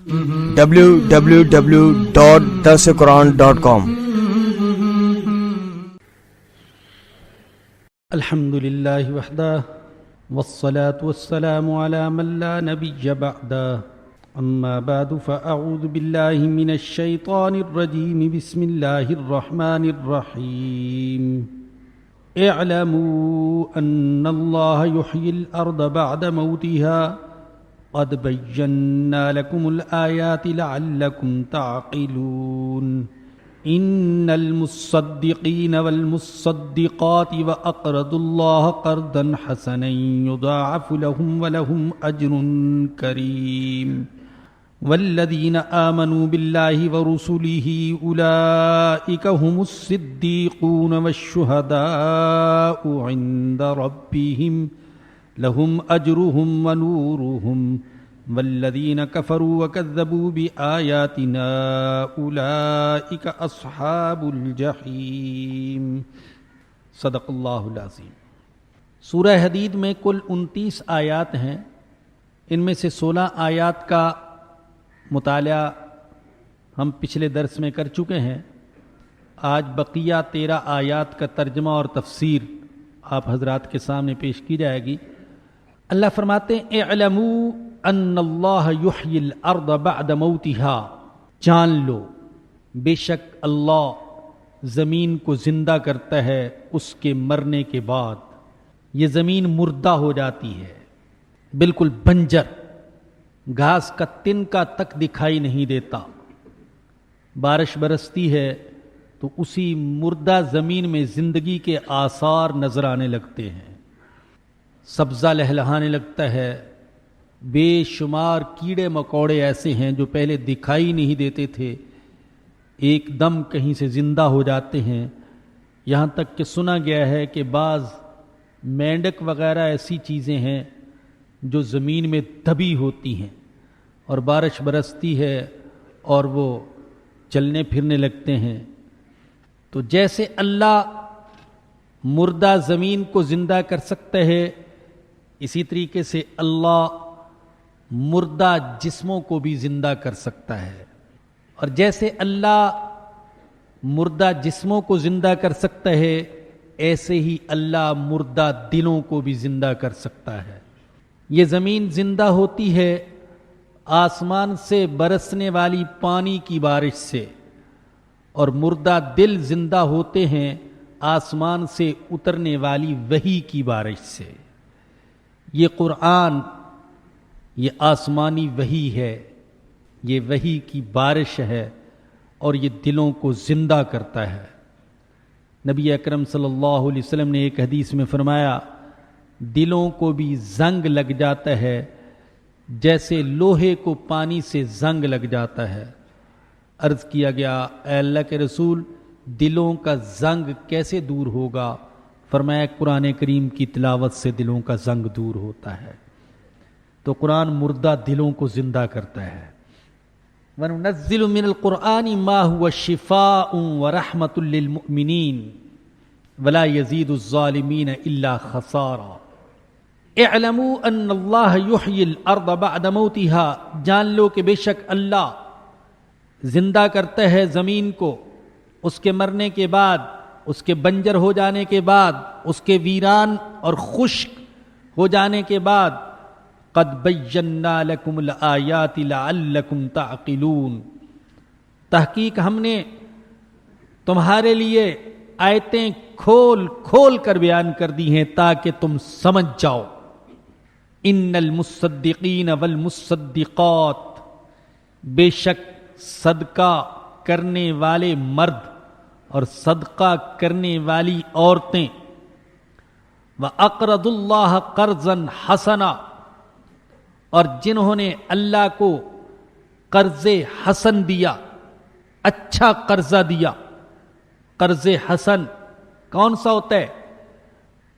www.darsequran.com الحمد لله وحده والصلاة والسلام على من لا نبي بعده أما بعد فأعوذ بالله من الشيطان الرجيم بسم الله الرحمن الرحيم اعلموا أن الله يحيي الأرض بعد موتها قد بينا لكم الآيات لعلكم تعقلون إن المصدقين والمصدقات وأقرضوا الله قرضا حسنا يضاعف لهم ولهم أجر كريم والذين آمنوا بالله ورسله أولئك هم الصديقون والشهداء عند ربهم لهم أجرهم ونورهم والذين كفروا وكذبوا بآياتنا أولئك أصحاب الجحيم صدق اللہ العظیم۔ سورہ حدید میں کل 29 آیات ہیں، ان میں سے 16 آیات کا مطالعہ ہم پچھلے درس میں کر چکے ہیں۔ آج بقیہ 13 آیات کا ترجمہ اور تفسیر آپ حضرات کے سامنے پیش کی جائے گی۔ اللہ فرماتے ہیں اعلموا ان اللہ یحیی الارض بعد موتها، جان لو بے شک اللہ زمین کو زندہ کرتا ہے اس کے مرنے کے بعد۔ یہ زمین مردہ ہو جاتی ہے، بالکل بنجر، گھاس کا تنکا تک دکھائی نہیں دیتا۔ بارش برستی ہے تو اسی مردہ زمین میں زندگی کے آثار نظر آنے لگتے ہیں، سبزہ لہلہانے لگتا ہے۔ بے شمار کیڑے مکوڑے ایسے ہیں جو پہلے دکھائی نہیں دیتے تھے، ایک دم کہیں سے زندہ ہو جاتے ہیں۔ یہاں تک کہ سنا گیا ہے کہ بعض مینڈک وغیرہ ایسی چیزیں ہیں جو زمین میں دبی ہوتی ہیں اور بارش برستی ہے اور وہ چلنے پھرنے لگتے ہیں۔ تو جیسے اللہ مردہ زمین کو زندہ کر سکتا ہے، اسی طریقے سے اللہ مردہ جسموں کو بھی زندہ کر سکتا ہے، اور جیسے اللہ مردہ جسموں کو زندہ کر سکتا ہے، ایسے ہی اللہ مردہ دلوں کو بھی زندہ کر سکتا ہے۔ یہ زمین زندہ ہوتی ہے آسمان سے برسنے والی پانی کی بارش سے، اور مردہ دل زندہ ہوتے ہیں آسمان سے اترنے والی وحی کی بارش سے۔ یہ قرآن، یہ آسمانی وحی ہے، یہ وحی کی بارش ہے، اور یہ دلوں کو زندہ کرتا ہے۔ نبی اکرم صلی اللہ علیہ وسلم نے ایک حدیث میں فرمایا، دلوں کو بھی زنگ لگ جاتا ہے جیسے لوہے کو پانی سے زنگ لگ جاتا ہے۔ عرض کیا گیا، اے اللہ کے رسول، دلوں کا زنگ کیسے دور ہوگا؟ فرمایا قرآن کریم کی تلاوت سے دلوں کا زنگ دور ہوتا ہے۔ تو قرآن مردہ دلوں کو زندہ کرتا ہے۔ وَنُنَزِّلُ مِنَ الْقُرْآنِ مَا هُوَ شِفَاءٌ وَرَحْمَةٌ لِّلْمُؤْمِنِينَ وَلَا يَزِيدُ الظَّالِمِينَ إِلَّا خَسَارًا۔ اعلموا ان اللہ یحیی الارض بعد موتها، جان لو کہ بے شک اللہ زندہ کرتا ہے زمین کو اس کے مرنے کے بعد، اس کے بنجر ہو جانے کے بعد، اس کے ویران اور خشک ہو جانے کے بعد۔ قد بینا لکم الآیات لعلکم تعقلون، تحقیق ہم نے تمہارے لیے آیتیں کھول کھول کر بیان کر دی ہیں تاکہ تم سمجھ جاؤ۔ ان المصدقین والمصدقات، بے شک صدقہ کرنے والے مرد اور صدقہ کرنے والی عورتیں، وَأَقْرَضُوا اللَّهَ قَرْضًا حَسَنًا، اور جنہوں نے اللہ کو قرض حسن دیا، اچھا قرضہ دیا۔ قرض حسن کون سا ہوتا ہے؟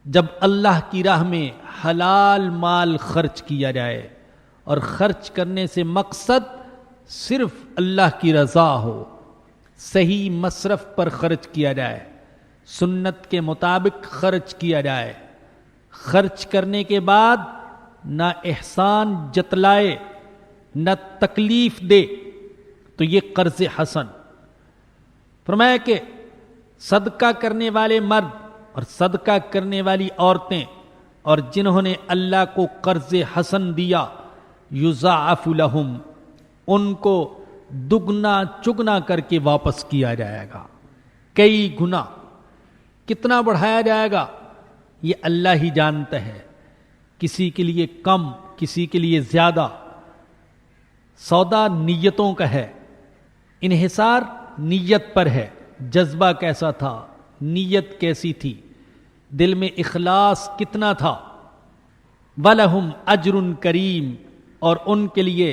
جب اللہ کی راہ میں حلال مال خرچ کیا جائے اور خرچ کرنے سے مقصد صرف اللہ کی رضا ہو، صحیح مصرف پر خرچ کیا جائے، سنت کے مطابق خرچ کیا جائے، خرچ کرنے کے بعد نہ احسان جتلائے نہ تکلیف دے تو یہ قرض حسن. فرمایا کہ صدقہ کرنے والے مرد اور صدقہ کرنے والی عورتیں اور جنہوں نے اللہ کو قرض حسن دیا، یضاعف لہم، ان کو دگنا چگنا کر کے واپس کیا جائے گا. کئی گنا. کتنا بڑھایا جائے گا یہ اللہ ہی جانتا ہے. کسی کے لیے کم، کسی کے لیے زیادہ. سودا نیتوں کا ہے. انحصار نیت پر ہے. جذبہ کیسا تھا، نیت کیسی تھی، دل میں اخلاص کتنا تھا. وَلَهُمْ أَجْرٌ کریم، اور ان کے لیے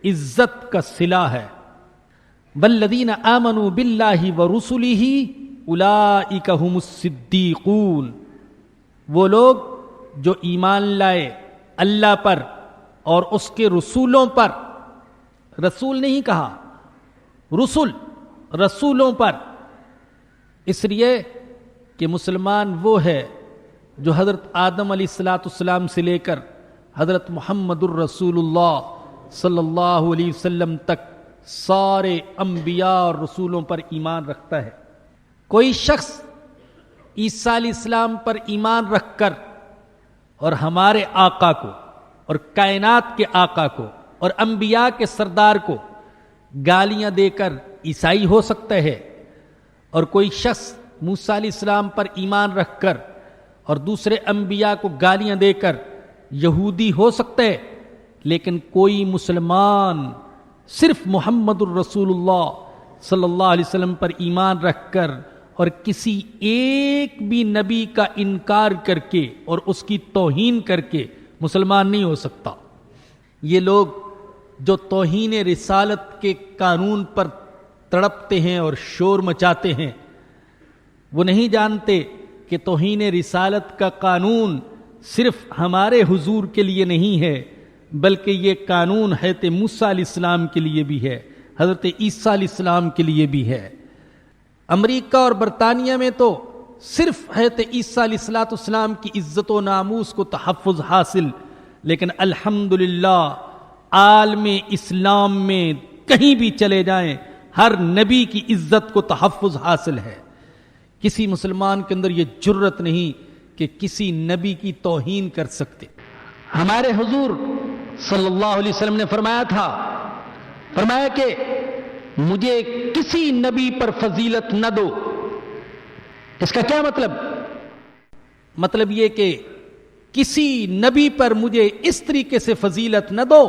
عزت کا صلہ ہے. وَالَّذِينَ آمَنُوا بِاللَّهِ وَرُسُلِهِ أُولَئِكَ هُمُ الصِّدِّيقُونَ، وہ لوگ جو ایمان لائے اللہ پر اور اس کے رسولوں پر. رسول نہیں کہا، رسول، رسولوں پر. اس لیے کہ مسلمان وہ ہے جو حضرت آدم علیہ السلام سے لے کر حضرت محمد الرسول اللہ صلی اللہ علیہ وسلم تک سارے انبیاء اور رسولوں پر ایمان رکھتا ہے. کوئی شخص عیسیٰ علیہ السلام پر ایمان رکھ کر اور ہمارے آقا کو اور کائنات کے آقا کو اور انبیاء کے سردار کو گالیاں دے کر عیسائی ہو سکتا ہے، اور کوئی شخص موسیٰ علیہ السلام پر ایمان رکھ کر اور دوسرے انبیاء کو گالیاں دے کر یہودی ہو سکتا ہے. لیکن کوئی مسلمان صرف محمد الرسول اللہ صلی اللہ علیہ وسلم پر ایمان رکھ کر اور کسی ایک بھی نبی کا انکار کر کے اور اس کی توہین کر کے مسلمان نہیں ہو سکتا. یہ لوگ جو توہین رسالت کے قانون پر تڑپتے ہیں اور شور مچاتے ہیں، وہ نہیں جانتے کہ توہین رسالت کا قانون صرف ہمارے حضور کے لیے نہیں ہے، بلکہ یہ قانون حضرت موسیٰ علیہ السلام کے لیے بھی ہے، حضرت عیسیٰ علیہ السلام کے لیے بھی ہے. امریکہ اور برطانیہ میں تو صرف حضرت عیسیٰ علیہ السلام کی عزت و ناموس کو تحفظ حاصل، لیکن الحمدللہ عالم اسلام میں کہیں بھی چلے جائیں ہر نبی کی عزت کو تحفظ حاصل ہے. کسی مسلمان کے اندر یہ جرت نہیں کہ کسی نبی کی توہین کر سکتے. ہمارے حضور صلی اللہ علیہ وسلم نے فرمایا تھا، فرمایا کہ مجھے کسی نبی پر فضیلت نہ دو. اس کا کیا مطلب؟ مطلب یہ کہ کسی نبی پر مجھے اس طریقے سے فضیلت نہ دو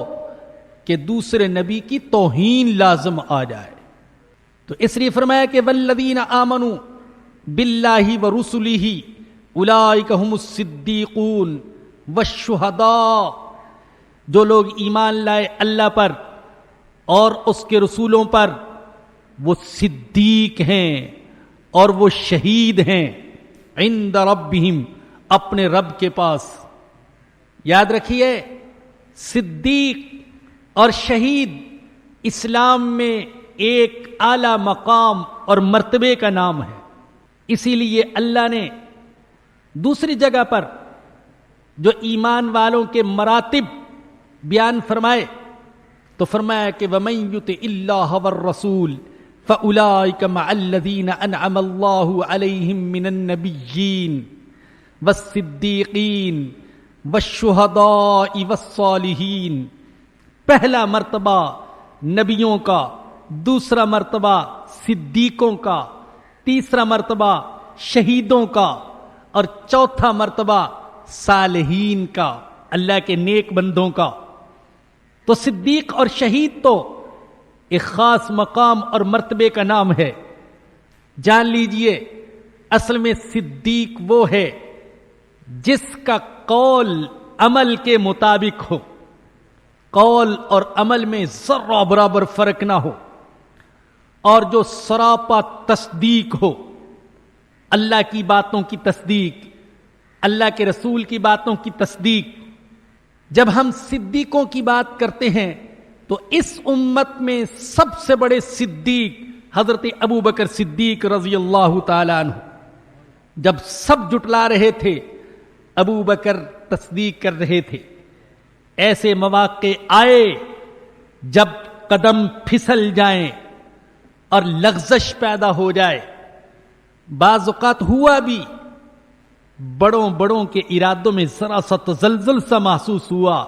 کہ دوسرے نبی کی توہین لازم آ جائے. تو اس لیے فرمایا کہ والذین آمنوا باللہ ورسلہ اولئک هم الصدیقون والشہداء، جو لوگ ایمان لائے اللہ پر اور اس کے رسولوں پر وہ صدیق ہیں اور وہ شہید ہیں عند ربہم، اپنے رب کے پاس. یاد رکھیے، صدیق اور شہید اسلام میں ایک اعلی مقام اور مرتبے کا نام ہے. اسی لیے اللہ نے دوسری جگہ پر جو ایمان والوں کے مراتب بیان فرمائے تو فرمایا کہ وَمَن يُطِعِ اللَّهَ وَالرَّسُولَ فَأُولَئِكَ مَعَ الَّذِينَ أَنْعَمَ اللَّهُ عَلَيْهِمْ مِنَ النَّبِيِّينَ وَالصِّدِّيقِينَ وَالشُّهَدَاءِ وَالصَّالِحِينَ. پہلا مرتبہ نبیوں کا، دوسرا مرتبہ صدیقوں کا، تیسرا مرتبہ شہیدوں کا، اور چوتھا مرتبہ صالحین کا، اللہ کے نیک بندوں کا. تو صدیق اور شہید تو ایک خاص مقام اور مرتبے کا نام ہے. جان لیجئے، اصل میں صدیق وہ ہے جس کا قول عمل کے مطابق ہو، قول اور عمل میں ذرہ برابر فرق نہ ہو، اور جو سراپا تصدیق ہو. اللہ کی باتوں کی تصدیق، اللہ کے رسول کی باتوں کی تصدیق. جب ہم صدیقوں کی بات کرتے ہیں تو اس امت میں سب سے بڑے صدیق حضرت ابو بکر صدیق رضی اللہ تعالیٰ عنہ. جب سب جٹلا رہے تھے ابو بکر تصدیق کر رہے تھے. ایسے مواقع آئے جب قدم پھسل جائیں اور لغزش پیدا ہو جائے. بعض اوقات ہوا بھی بڑوں کے ارادوں میں ذرا سا تزلزل سا محسوس ہوا،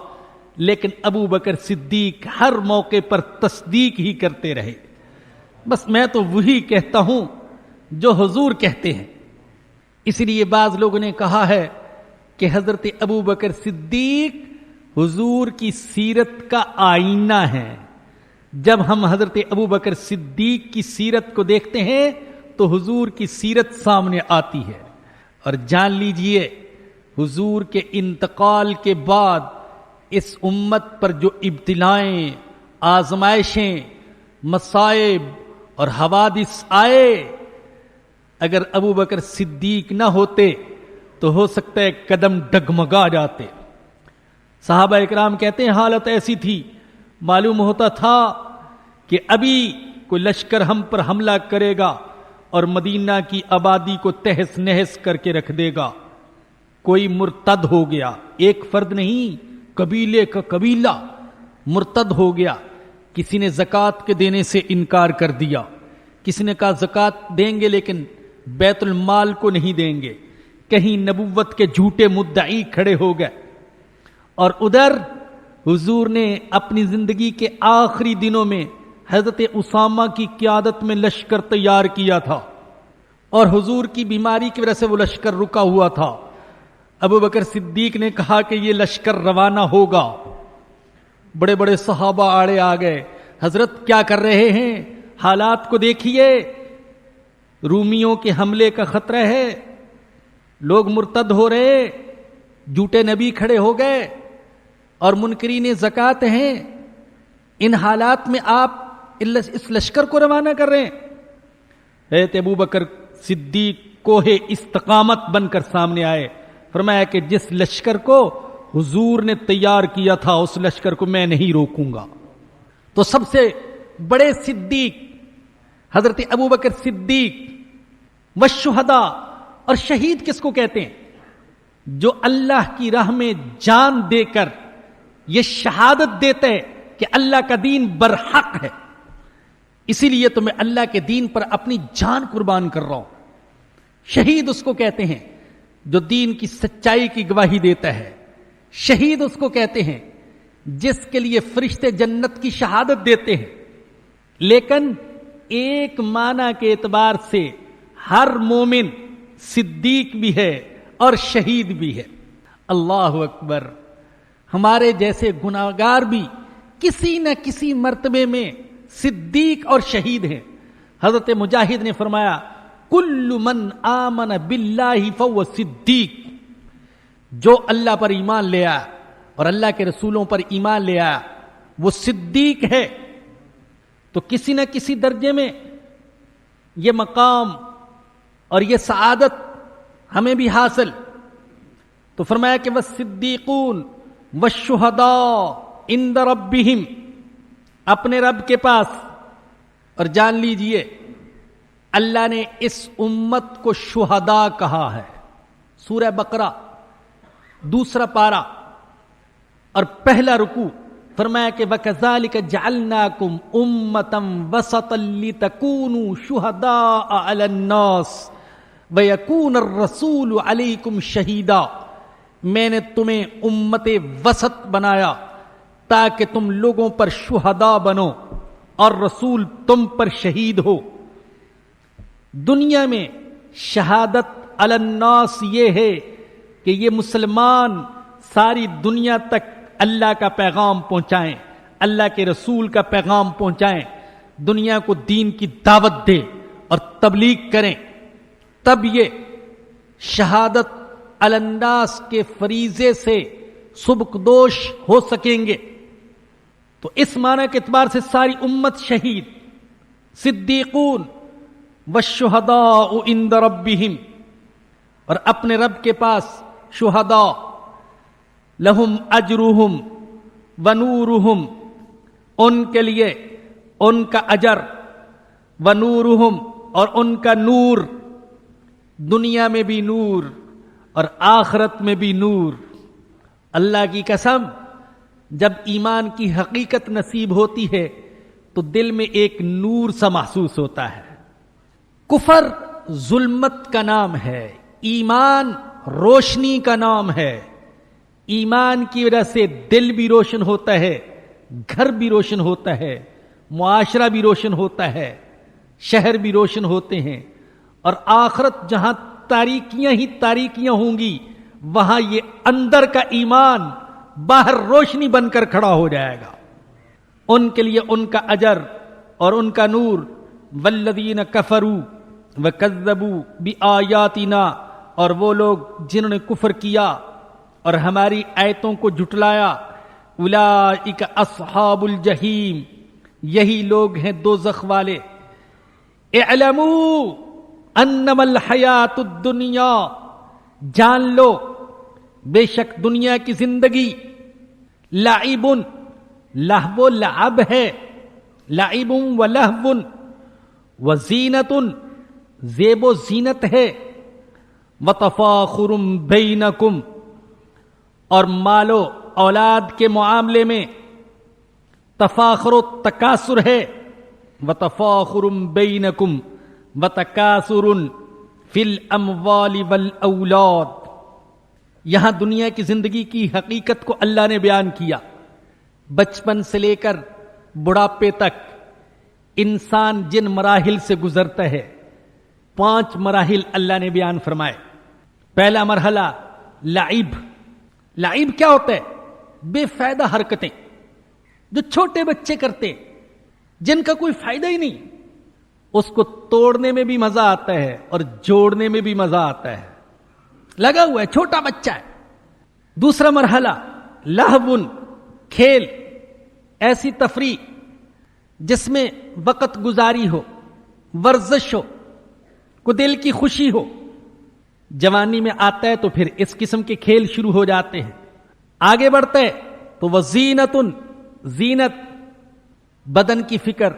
لیکن ابو بکر صدیق ہر موقع پر تصدیق ہی کرتے رہے. بس میں تو وہی کہتا ہوں جو حضور کہتے ہیں. اس لیے بعض لوگوں نے کہا ہے کہ حضرت ابو بکر صدیق حضور کی سیرت کا آئینہ ہے. جب ہم حضرت ابو بکر صدیق کی سیرت کو دیکھتے ہیں تو حضور کی سیرت سامنے آتی ہے. اور جان لیجئے حضور کے انتقال کے بعد اس امت پر جو ابتلائیں، آزمائشیں، مصائب اور حوادث آئے، اگر ابو بکر صدیق نہ ہوتے تو ہو سکتا ہے قدم ڈگمگا جاتے. صحابہ اکرام کہتے ہیں حالت ایسی تھی، معلوم ہوتا تھا کہ ابھی کوئی لشکر ہم پر حملہ کرے گا اور مدینہ کی آبادی کو تہس نہس کر کے رکھ دے گا. کوئی مرتد ہو گیا، ایک فرد نہیں، قبیلے کا قبیلہ مرتد ہو گیا. کسی نے زکوٰۃ کے دینے سے انکار کر دیا، کسی نے کہا زکوٰۃ دیں گے لیکن بیت المال کو نہیں دیں گے. کہیں نبوت کے جھوٹے مدعی کھڑے ہو گئے. اور ادھر حضور نے اپنی زندگی کے آخری دنوں میں حضرت اسامہ کی قیادت میں لشکر تیار کیا تھا، اور حضور کی بیماری کی وجہ سے وہ لشکر رکا ہوا تھا. ابو بکر صدیق نے کہا کہ یہ لشکر روانہ ہوگا. بڑے بڑے صحابہ آڑے آ گئے، حضرت کیا کر رہے ہیں؟ حالات کو دیکھیے، رومیوں کے حملے کا خطرہ ہے، لوگ مرتد ہو رہے، جھوٹے نبی کھڑے ہو گئے اور منکرین زکوٰۃ ہیں. ان حالات میں آپ اس لشکر کو روانہ کر رہے ہیں. حضرت ابو بکر صدیق کوہ استقامت بن کر سامنے آئے. فرمایا کہ جس لشکر کو حضور نے تیار کیا تھا اس لشکر کو میں نہیں روکوں گا. تو سب سے بڑے صدیق حضرت ابو بکر صدیق. والشہداء، اور شہید کس کو کہتے ہیں؟ جو اللہ کی راہ میں جان دے کر یہ شہادت دیتے ہیں کہ اللہ کا دین برحق ہے، اسی لیے تو میں اللہ کے دین پر اپنی جان قربان کر رہا ہوں. شہید اس کو کہتے ہیں جو دین کی سچائی کی گواہی دیتا ہے. شہید اس کو کہتے ہیں جس کے لیے فرشتے جنت کی شہادت دیتے ہیں. لیکن ایک معنی کے اعتبار سے ہر مومن صدیق بھی ہے اور شہید بھی ہے. اللہ اکبر. ہمارے جیسے گناہگار بھی کسی نہ کسی مرتبے میں صدیق اور شہید ہیں. حضرت مجاہد نے فرمایا کل من آمن باللہ فہو صدیق. جو اللہ پر ایمان لے آیا اور اللہ کے رسولوں پر ایمان لے آیا وہ صدیق ہے. تو کسی نہ کسی درجے میں یہ مقام اور یہ سعادت ہمیں بھی حاصل. تو فرمایا کہ والصدیقون والشہداء عند ربہم، اپنے رب کے پاس. اور جان لیجئے اللہ نے اس امت کو شہداء کہا ہے. سورہ بقرہ 2 پارہ اور پہلا رکوع فرمایا کہ وَكَذَلِكَ جَعَلْنَاكُمْ أُمَّةً وَسَطًا لِتَكُونُوا شُهَدَاءَ عَلَى النَّاسِ وَيَكُونَ الرَّسُولُ عَلَيْكُمْ شَهِيدًا. میں نے تمہیں امت وسط بنایا تاکہ تم لوگوں پر شہداء بنو اور رسول تم پر شہید ہو. دنیا میں شہادت علی الناس یہ ہے کہ یہ مسلمان ساری دنیا تک اللہ کا پیغام پہنچائیں، اللہ کے رسول کا پیغام پہنچائیں، دنیا کو دین کی دعوت دے اور تبلیغ کریں. تب یہ شہادت علی الناس کے فریضے سے سبکدوش ہو سکیں گے. تو اس معنی کے اعتبار سے ساری امت شہید. صدیقون والشہداء عند ربہم، اور اپنے رب کے پاس شہداء. لہم اجرہم ونورہم، ان کے لیے ان کا اجر، ونورہم اور ان کا نور، دنیا میں بھی نور اور آخرت میں بھی نور. اللہ کی قسم جب ایمان کی حقیقت نصیب ہوتی ہے تو دل میں ایک نور سا محسوس ہوتا ہے. کفر ظلمت کا نام ہے، ایمان روشنی کا نام ہے. ایمان کی وجہ سے دل بھی روشن ہوتا ہے، گھر بھی روشن ہوتا ہے، معاشرہ بھی روشن ہوتا ہے، شہر بھی روشن ہوتے ہیں. اور آخرت جہاں تاریکیاں ہی تاریکیاں ہوں گی، وہاں یہ اندر کا ایمان باہر روشنی بن کر کھڑا ہو جائے گا. ان کے لیے ان کا اجر اور ان کا نور. والذین کفروا وکذبوا بآیاتنا، اور وہ لوگ جنہوں نے کفر کیا اور ہماری آیتوں کو جھٹلایا، اولئک اصحاب الجحیم، یہی لوگ ہیں دوزخ والے. اعلموا انما الحیات الدنیا، جان لو بے شک دنیا کی زندگی لعب، لہو و لعب ہے، لعب و لہو و زینت، زیب و زینت ہے، وتفاخر بینکم، اور مال و اولاد کے معاملے میں تفاخر و تکاثر ہے. وتفاخر بینکم وتکاثر فی الاموال والاولاد. یہاں دنیا کی زندگی کی حقیقت کو اللہ نے بیان کیا. بچپن سے لے کر بڑھاپے تک انسان جن مراحل سے گزرتا ہے، 5 مراحل اللہ نے بیان فرمائے. پہلا مرحلہ لعب. لعب کیا ہوتا ہے؟ بے فائدہ حرکتیں جو چھوٹے بچے کرتے، جن کا کوئی فائدہ ہی نہیں. اس کو توڑنے میں بھی مزہ آتا ہے اور جوڑنے میں بھی مزہ آتا ہے. لگا ہوا ہے، چھوٹا بچہ ہے. دوسرا مرحلہ لہون، کھیل، ایسی تفریح جس میں وقت گزاری ہو، ورزش ہو، کو دل کی خوشی ہو. جوانی میں آتا ہے تو پھر اس قسم کے کھیل شروع ہو جاتے ہیں. آگے بڑھتا ہے تو وہ زینت، بدن کی فکر،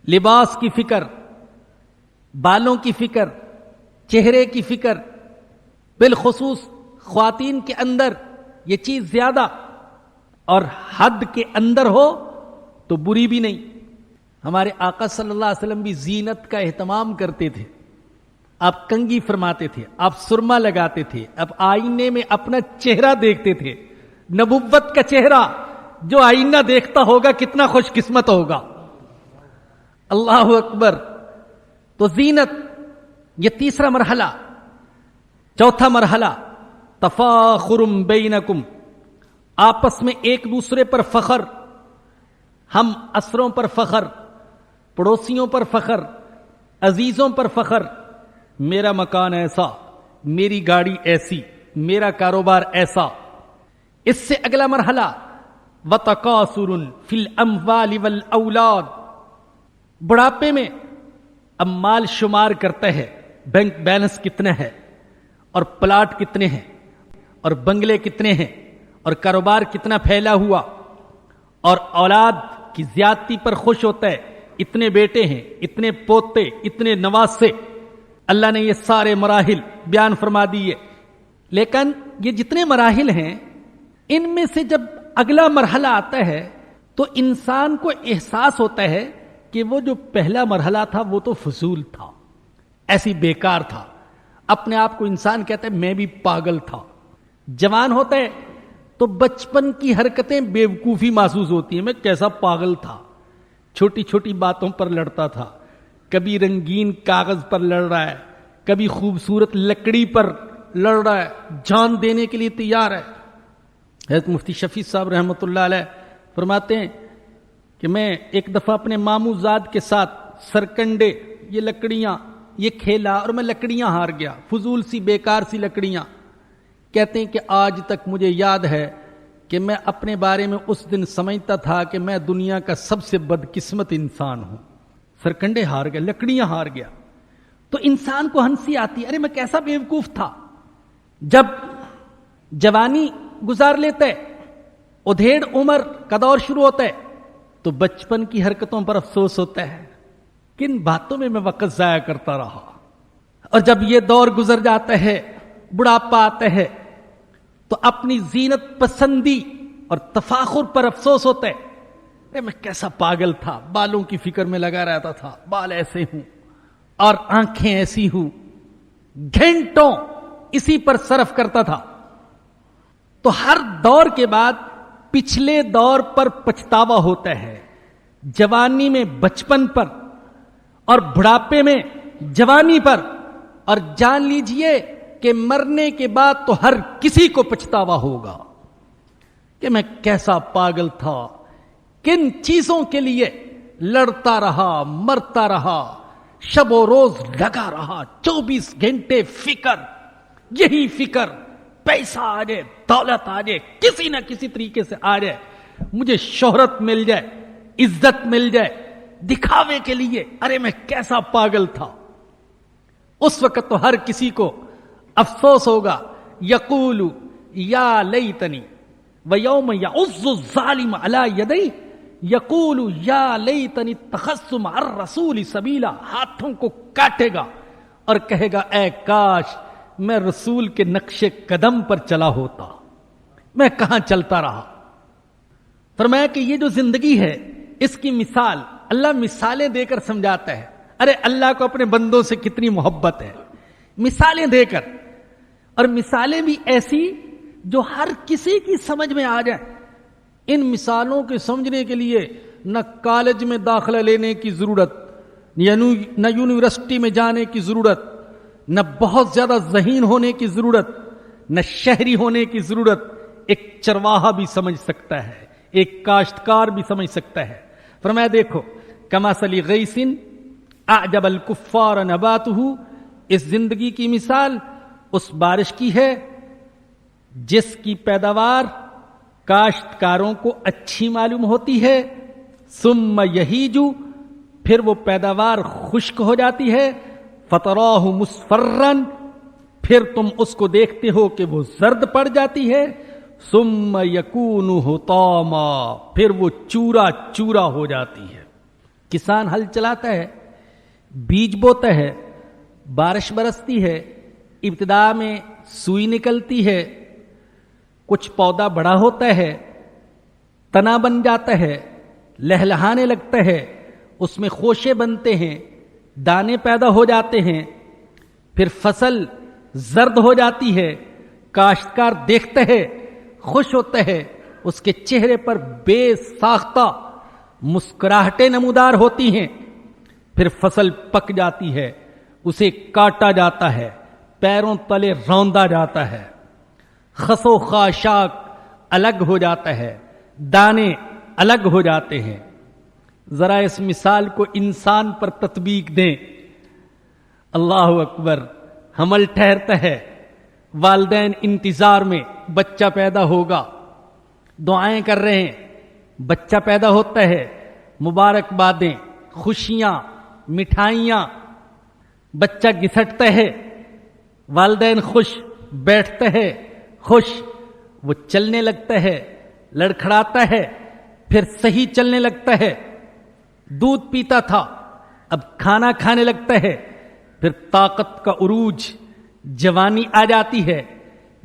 لباس کی فکر، بالوں کی فکر، چہرے کی فکر. بالخصوص خواتین کے اندر یہ چیز زیادہ، اور حد کے اندر ہو تو بری بھی نہیں. ہمارے آقا صلی اللہ علیہ وسلم بھی زینت کا اہتمام کرتے تھے. آپ کنگھی فرماتے تھے، آپ سرما لگاتے تھے، آپ آئینے میں اپنا چہرہ دیکھتے تھے. نبوت کا چہرہ جو آئینہ دیکھتا ہوگا کتنا خوش قسمت ہوگا. اللہ اکبر. تو زینت یہ تیسرا مرحلہ. چوتھا مرحلہ تفاخر بینکم، آپس میں ایک دوسرے پر فخر، ہم اسروں پر فخر، پڑوسیوں پر فخر، عزیزوں پر فخر. میرا مکان ایسا، میری گاڑی ایسی، میرا کاروبار ایسا. اس سے اگلا مرحلہ وتکاثر فی الاموال والاولاد. بڑھاپے میں اب مال شمار کرتا ہے، بینک بیلنس کتنا ہے، اور پلاٹ کتنے ہیں، اور بنگلے کتنے ہیں، اور کاروبار کتنا پھیلا ہوا، اور اولاد کی زیادتی پر خوش ہوتا ہے. اتنے بیٹے ہیں، اتنے پوتے، اتنے نواسے. اللہ نے یہ سارے مراحل بیان فرما دیے. لیکن یہ جتنے مراحل ہیں، ان میں سے جب اگلا مرحلہ آتا ہے تو انسان کو احساس ہوتا ہے کہ وہ جو پہلا مرحلہ تھا وہ تو فضول تھا، ایسی بیکار تھا. اپنے آپ کو انسان کہتا ہے میں بھی پاگل تھا. جوان ہوتا ہے تو بچپن کی حرکتیں بیوقوفی محسوس ہوتی ہیں. میں کیسا پاگل تھا، چھوٹی چھوٹی باتوں پر لڑتا تھا. کبھی رنگین کاغذ پر لڑ رہا ہے، کبھی خوبصورت لکڑی پر لڑ رہا ہے، جان دینے کے لیے تیار ہے. حضرت مفتی شفیع صاحب رحمۃ اللہ علیہ فرماتے ہیں کہ میں ایک دفعہ اپنے ماموں زاد کے ساتھ سرکنڈے، یہ لکڑیاں، یہ کھیلا اور میں لکڑیاں ہار گیا، فضول سی بیکار سی لکڑیاں. کہتے ہیں کہ آج تک مجھے یاد ہے کہ میں اپنے بارے میں اس دن سمجھتا تھا کہ میں دنیا کا سب سے بدقسمت انسان ہوں. سرکنڈے ہار گیا، لکڑیاں ہار گیا. تو انسان کو ہنسی آتی ہے، ارے میں کیسا بیوقوف تھا. جب جوانی گزار لیتا ہے، ادھیڑ عمر کا دور شروع ہوتا ہے، تو بچپن کی حرکتوں پر افسوس ہوتا ہے، کن باتوں میں وقت ضائع کرتا رہا. اور جب یہ دور گزر جاتا ہے، بڑھاپا آتا ہے، تو اپنی زینت پسندی اور تفاخر پر افسوس ہوتا ہے، ارے میں کیسا پاگل تھا، بالوں کی فکر میں لگا رہتا تھا، بال ایسے ہوں اور آنکھیں ایسی ہوں، گھنٹوں اسی پر صرف کرتا تھا. تو ہر دور کے بعد پچھلے دور پر پچھتاوا ہوتا ہے، جوانی میں بچپن پر اور بڑھاپے میں جوانی پر، اور جان لیجئے کہ مرنے کے بعد تو ہر کسی کو پچھتاوا ہوگا کہ میں کیسا پاگل تھا، کن چیزوں کے لیے لڑتا رہا، مرتا رہا، شب و روز لگا رہا، 24 گھنٹے فکر، یہی فکر، پیسہ آ جائے، دولت آ جائے، کسی نہ کسی طریقے سے آ جائے، مجھے شہرت مل جائے، عزت مل جائے، دکھاوے کے لیے. ارے میں کیسا پاگل تھا. اس وقت تو ہر کسی کو افسوس ہوگا. یقول یا لیتنی ویوم یعض الظالم علی یدی یقول یا لیتنی اتخذت مع الرسول سبیلا. ہاتھوں کو کاٹے گا اور کہے گا اے کاش میں رسول کے نقش قدم پر چلا ہوتا، میں کہاں چلتا رہا. فرمایا کہ یہ جو زندگی ہے اس کی مثال اللہ مثالیں دے کر سمجھاتا ہے. ارے اللہ کو اپنے بندوں سے کتنی محبت ہے، مثالیں دے کر، اور مثالیں بھی ایسی جو ہر کسی کی سمجھ میں آ جائے. ان مثالوں کے سمجھنے کے لیے نہ کالج میں داخلہ لینے کی ضرورت، نہ یونیورسٹی میں جانے کی ضرورت، نہ بہت زیادہ ذہین ہونے کی ضرورت، نہ شہری ہونے کی ضرورت. ایک چرواہا بھی سمجھ سکتا ہے، ایک کاشتکار بھی سمجھ سکتا ہے. فرمایا دیکھو کمثل غیث اعجب الکفار نباتہ، اس زندگی کی مثال اس بارش کی ہے جس کی پیداوار کاشتکاروں کو اچھی معلوم ہوتی ہے. ثم یہیج، پھر وہ پیداوار خشک ہو جاتی ہے. فتراہ مصفرا، پھر تم اس کو دیکھتے ہو کہ وہ زرد پڑ جاتی ہے. ثم یکون حطاما، پھر وہ چورا چورا ہو جاتی ہے. کسان ہل چلاتا ہے، بیج بوتا ہے، بارش برستی ہے، ابتدا میں سوئی نکلتی ہے، کچھ پودا بڑا ہوتا ہے، تنا بن جاتا ہے، لہلہانے لگتا ہے، اس میں خوشے بنتے ہیں، دانے پیدا ہو جاتے ہیں، پھر فصل زرد ہو جاتی ہے. کاشتکار دیکھتا ہے، خوش ہوتا ہے، اس کے چہرے پر بے ساختہ مسکراہٹیں نمودار ہوتی ہیں. پھر فصل پک جاتی ہے، اسے کاٹا جاتا ہے، پیروں تلے روندا جاتا ہے، خس و خاشاک الگ ہو جاتا ہے، دانے الگ ہو جاتے ہیں. ذرا اس مثال کو انسان پر تطبیق دیں. اللہ اکبر. حمل ٹھہرتا ہے، والدین انتظار میں بچہ پیدا ہوگا، دعائیں کر رہے ہیں، بچہ پیدا ہوتا ہے، مبارکبادیں، خوشیاں، مٹھائیاں، بچہ گھسٹتا ہے، والدین خوش، بیٹھتا ہے خوش، وہ چلنے لگتا ہے، لڑکھڑاتا ہے، پھر صحیح چلنے لگتا ہے. دودھ پیتا تھا، اب کھانا کھانے لگتا ہے، پھر طاقت کا عروج، جوانی آ جاتی ہے،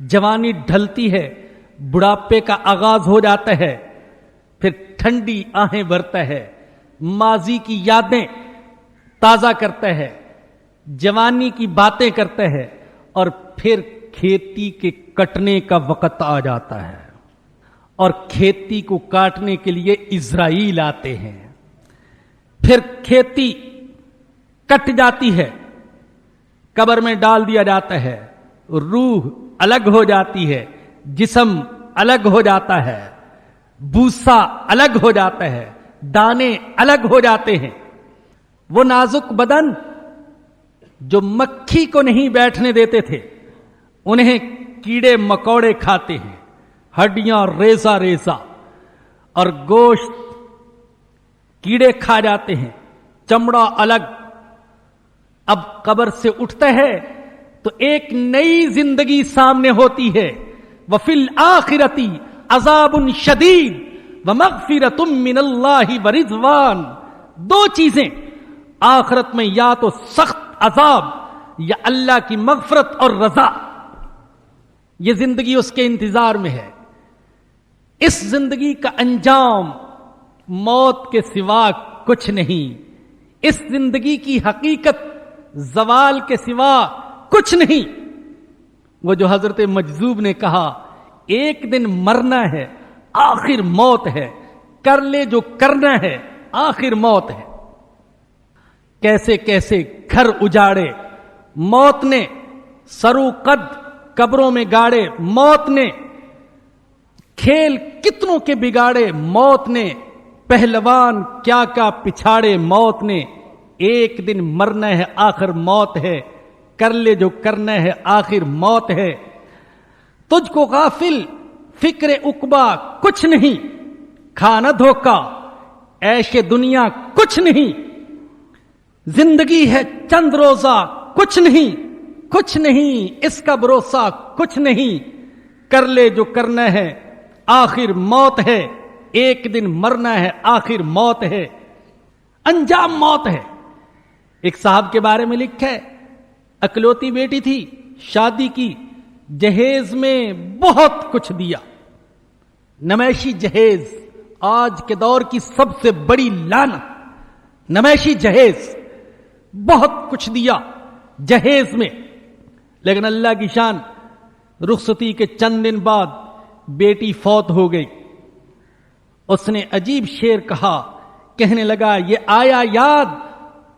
جوانی ڈھلتی ہے، بڑھاپے کا آغاز ہو جاتا ہے، پھر ٹھنڈی آہیں بھرتا ہے، ماضی کی یادیں تازہ کرتا ہے، جوانی کی باتیں کرتا ہے، اور پھر کھیتی کے کٹنے کا وقت آ جاتا ہے، اور کھیتی کو کاٹنے کے لیے اسرائیل آتے ہیں. پھر کھیتی کٹ جاتی ہے، قبر میں ڈال دیا جاتا ہے، روح الگ ہو جاتی ہے، جسم الگ ہو جاتا ہے، بوسا الگ ہو جاتا ہے، دانے الگ ہو جاتے ہیں. وہ نازک بدن جو مکھی کو نہیں بیٹھنے دیتے تھے، انہیں کیڑے مکوڑے کھاتے ہیں، ہڈیاں ریزہ ریزہ اور گوشت کیڑے کھا جاتے ہیں، چمڑا الگ. اب قبر سے اٹھتا ہے تو ایک نئی زندگی سامنے ہوتی ہے. وَفِي الْآخِرَةِ عَذَابٌ شَدِيدٌ وَمَغْفِرَةٌ مِّنَ اللَّهِ وَرِضْوَانٌ. دو چیزیں آخرت میں، یا تو سخت عذاب یا اللہ کی مغفرت اور رضا. یہ زندگی اس کے انتظار میں ہے. اس زندگی کا انجام موت کے سوا کچھ نہیں، اس زندگی کی حقیقت زوال کے سوا کچھ نہیں۔ وہ جو حضرت مجذوب نے کہا ایک دن مرنا ہے آخر موت ہے، کر لے جو کرنا ہے آخر موت ہے۔ کیسے کیسے گھر اجاڑے موت نے، سرو قد قبروں میں گاڑے موت نے، کھیل کتنوں کے بگاڑے موت نے، پہلوان کیا کیا پچھاڑے موت نے۔ ایک دن مرنا ہے آخر موت ہے، کر لے جو کرنا ہے آخر موت ہے۔ تجھ کو غافل فکر عقبا کچھ نہیں، کھانا دھوکا عیش دنیا کچھ نہیں، زندگی ہے چند روزہ کچھ نہیں، کچھ نہیں اس کا بھروسہ کچھ نہیں، کر لے جو کرنا ہے آخر موت ہے، ایک دن مرنا ہے آخر موت ہے، انجام موت ہے۔ ایک صاحب کے بارے میں لکھا ہے، اکلوتی بیٹی تھی، شادی کی، جہیز میں بہت کچھ دیا، نمائشی جہیز آج کے دور کی سب سے بڑی لعنت، نمائشی جہیز بہت کچھ دیا جہیز میں، لیکن اللہ کی شان رخصتی کے چند دن بعد بیٹی فوت ہو گئی۔ اس نے عجیب شعر کہا، کہنے لگا یہ آیا یاد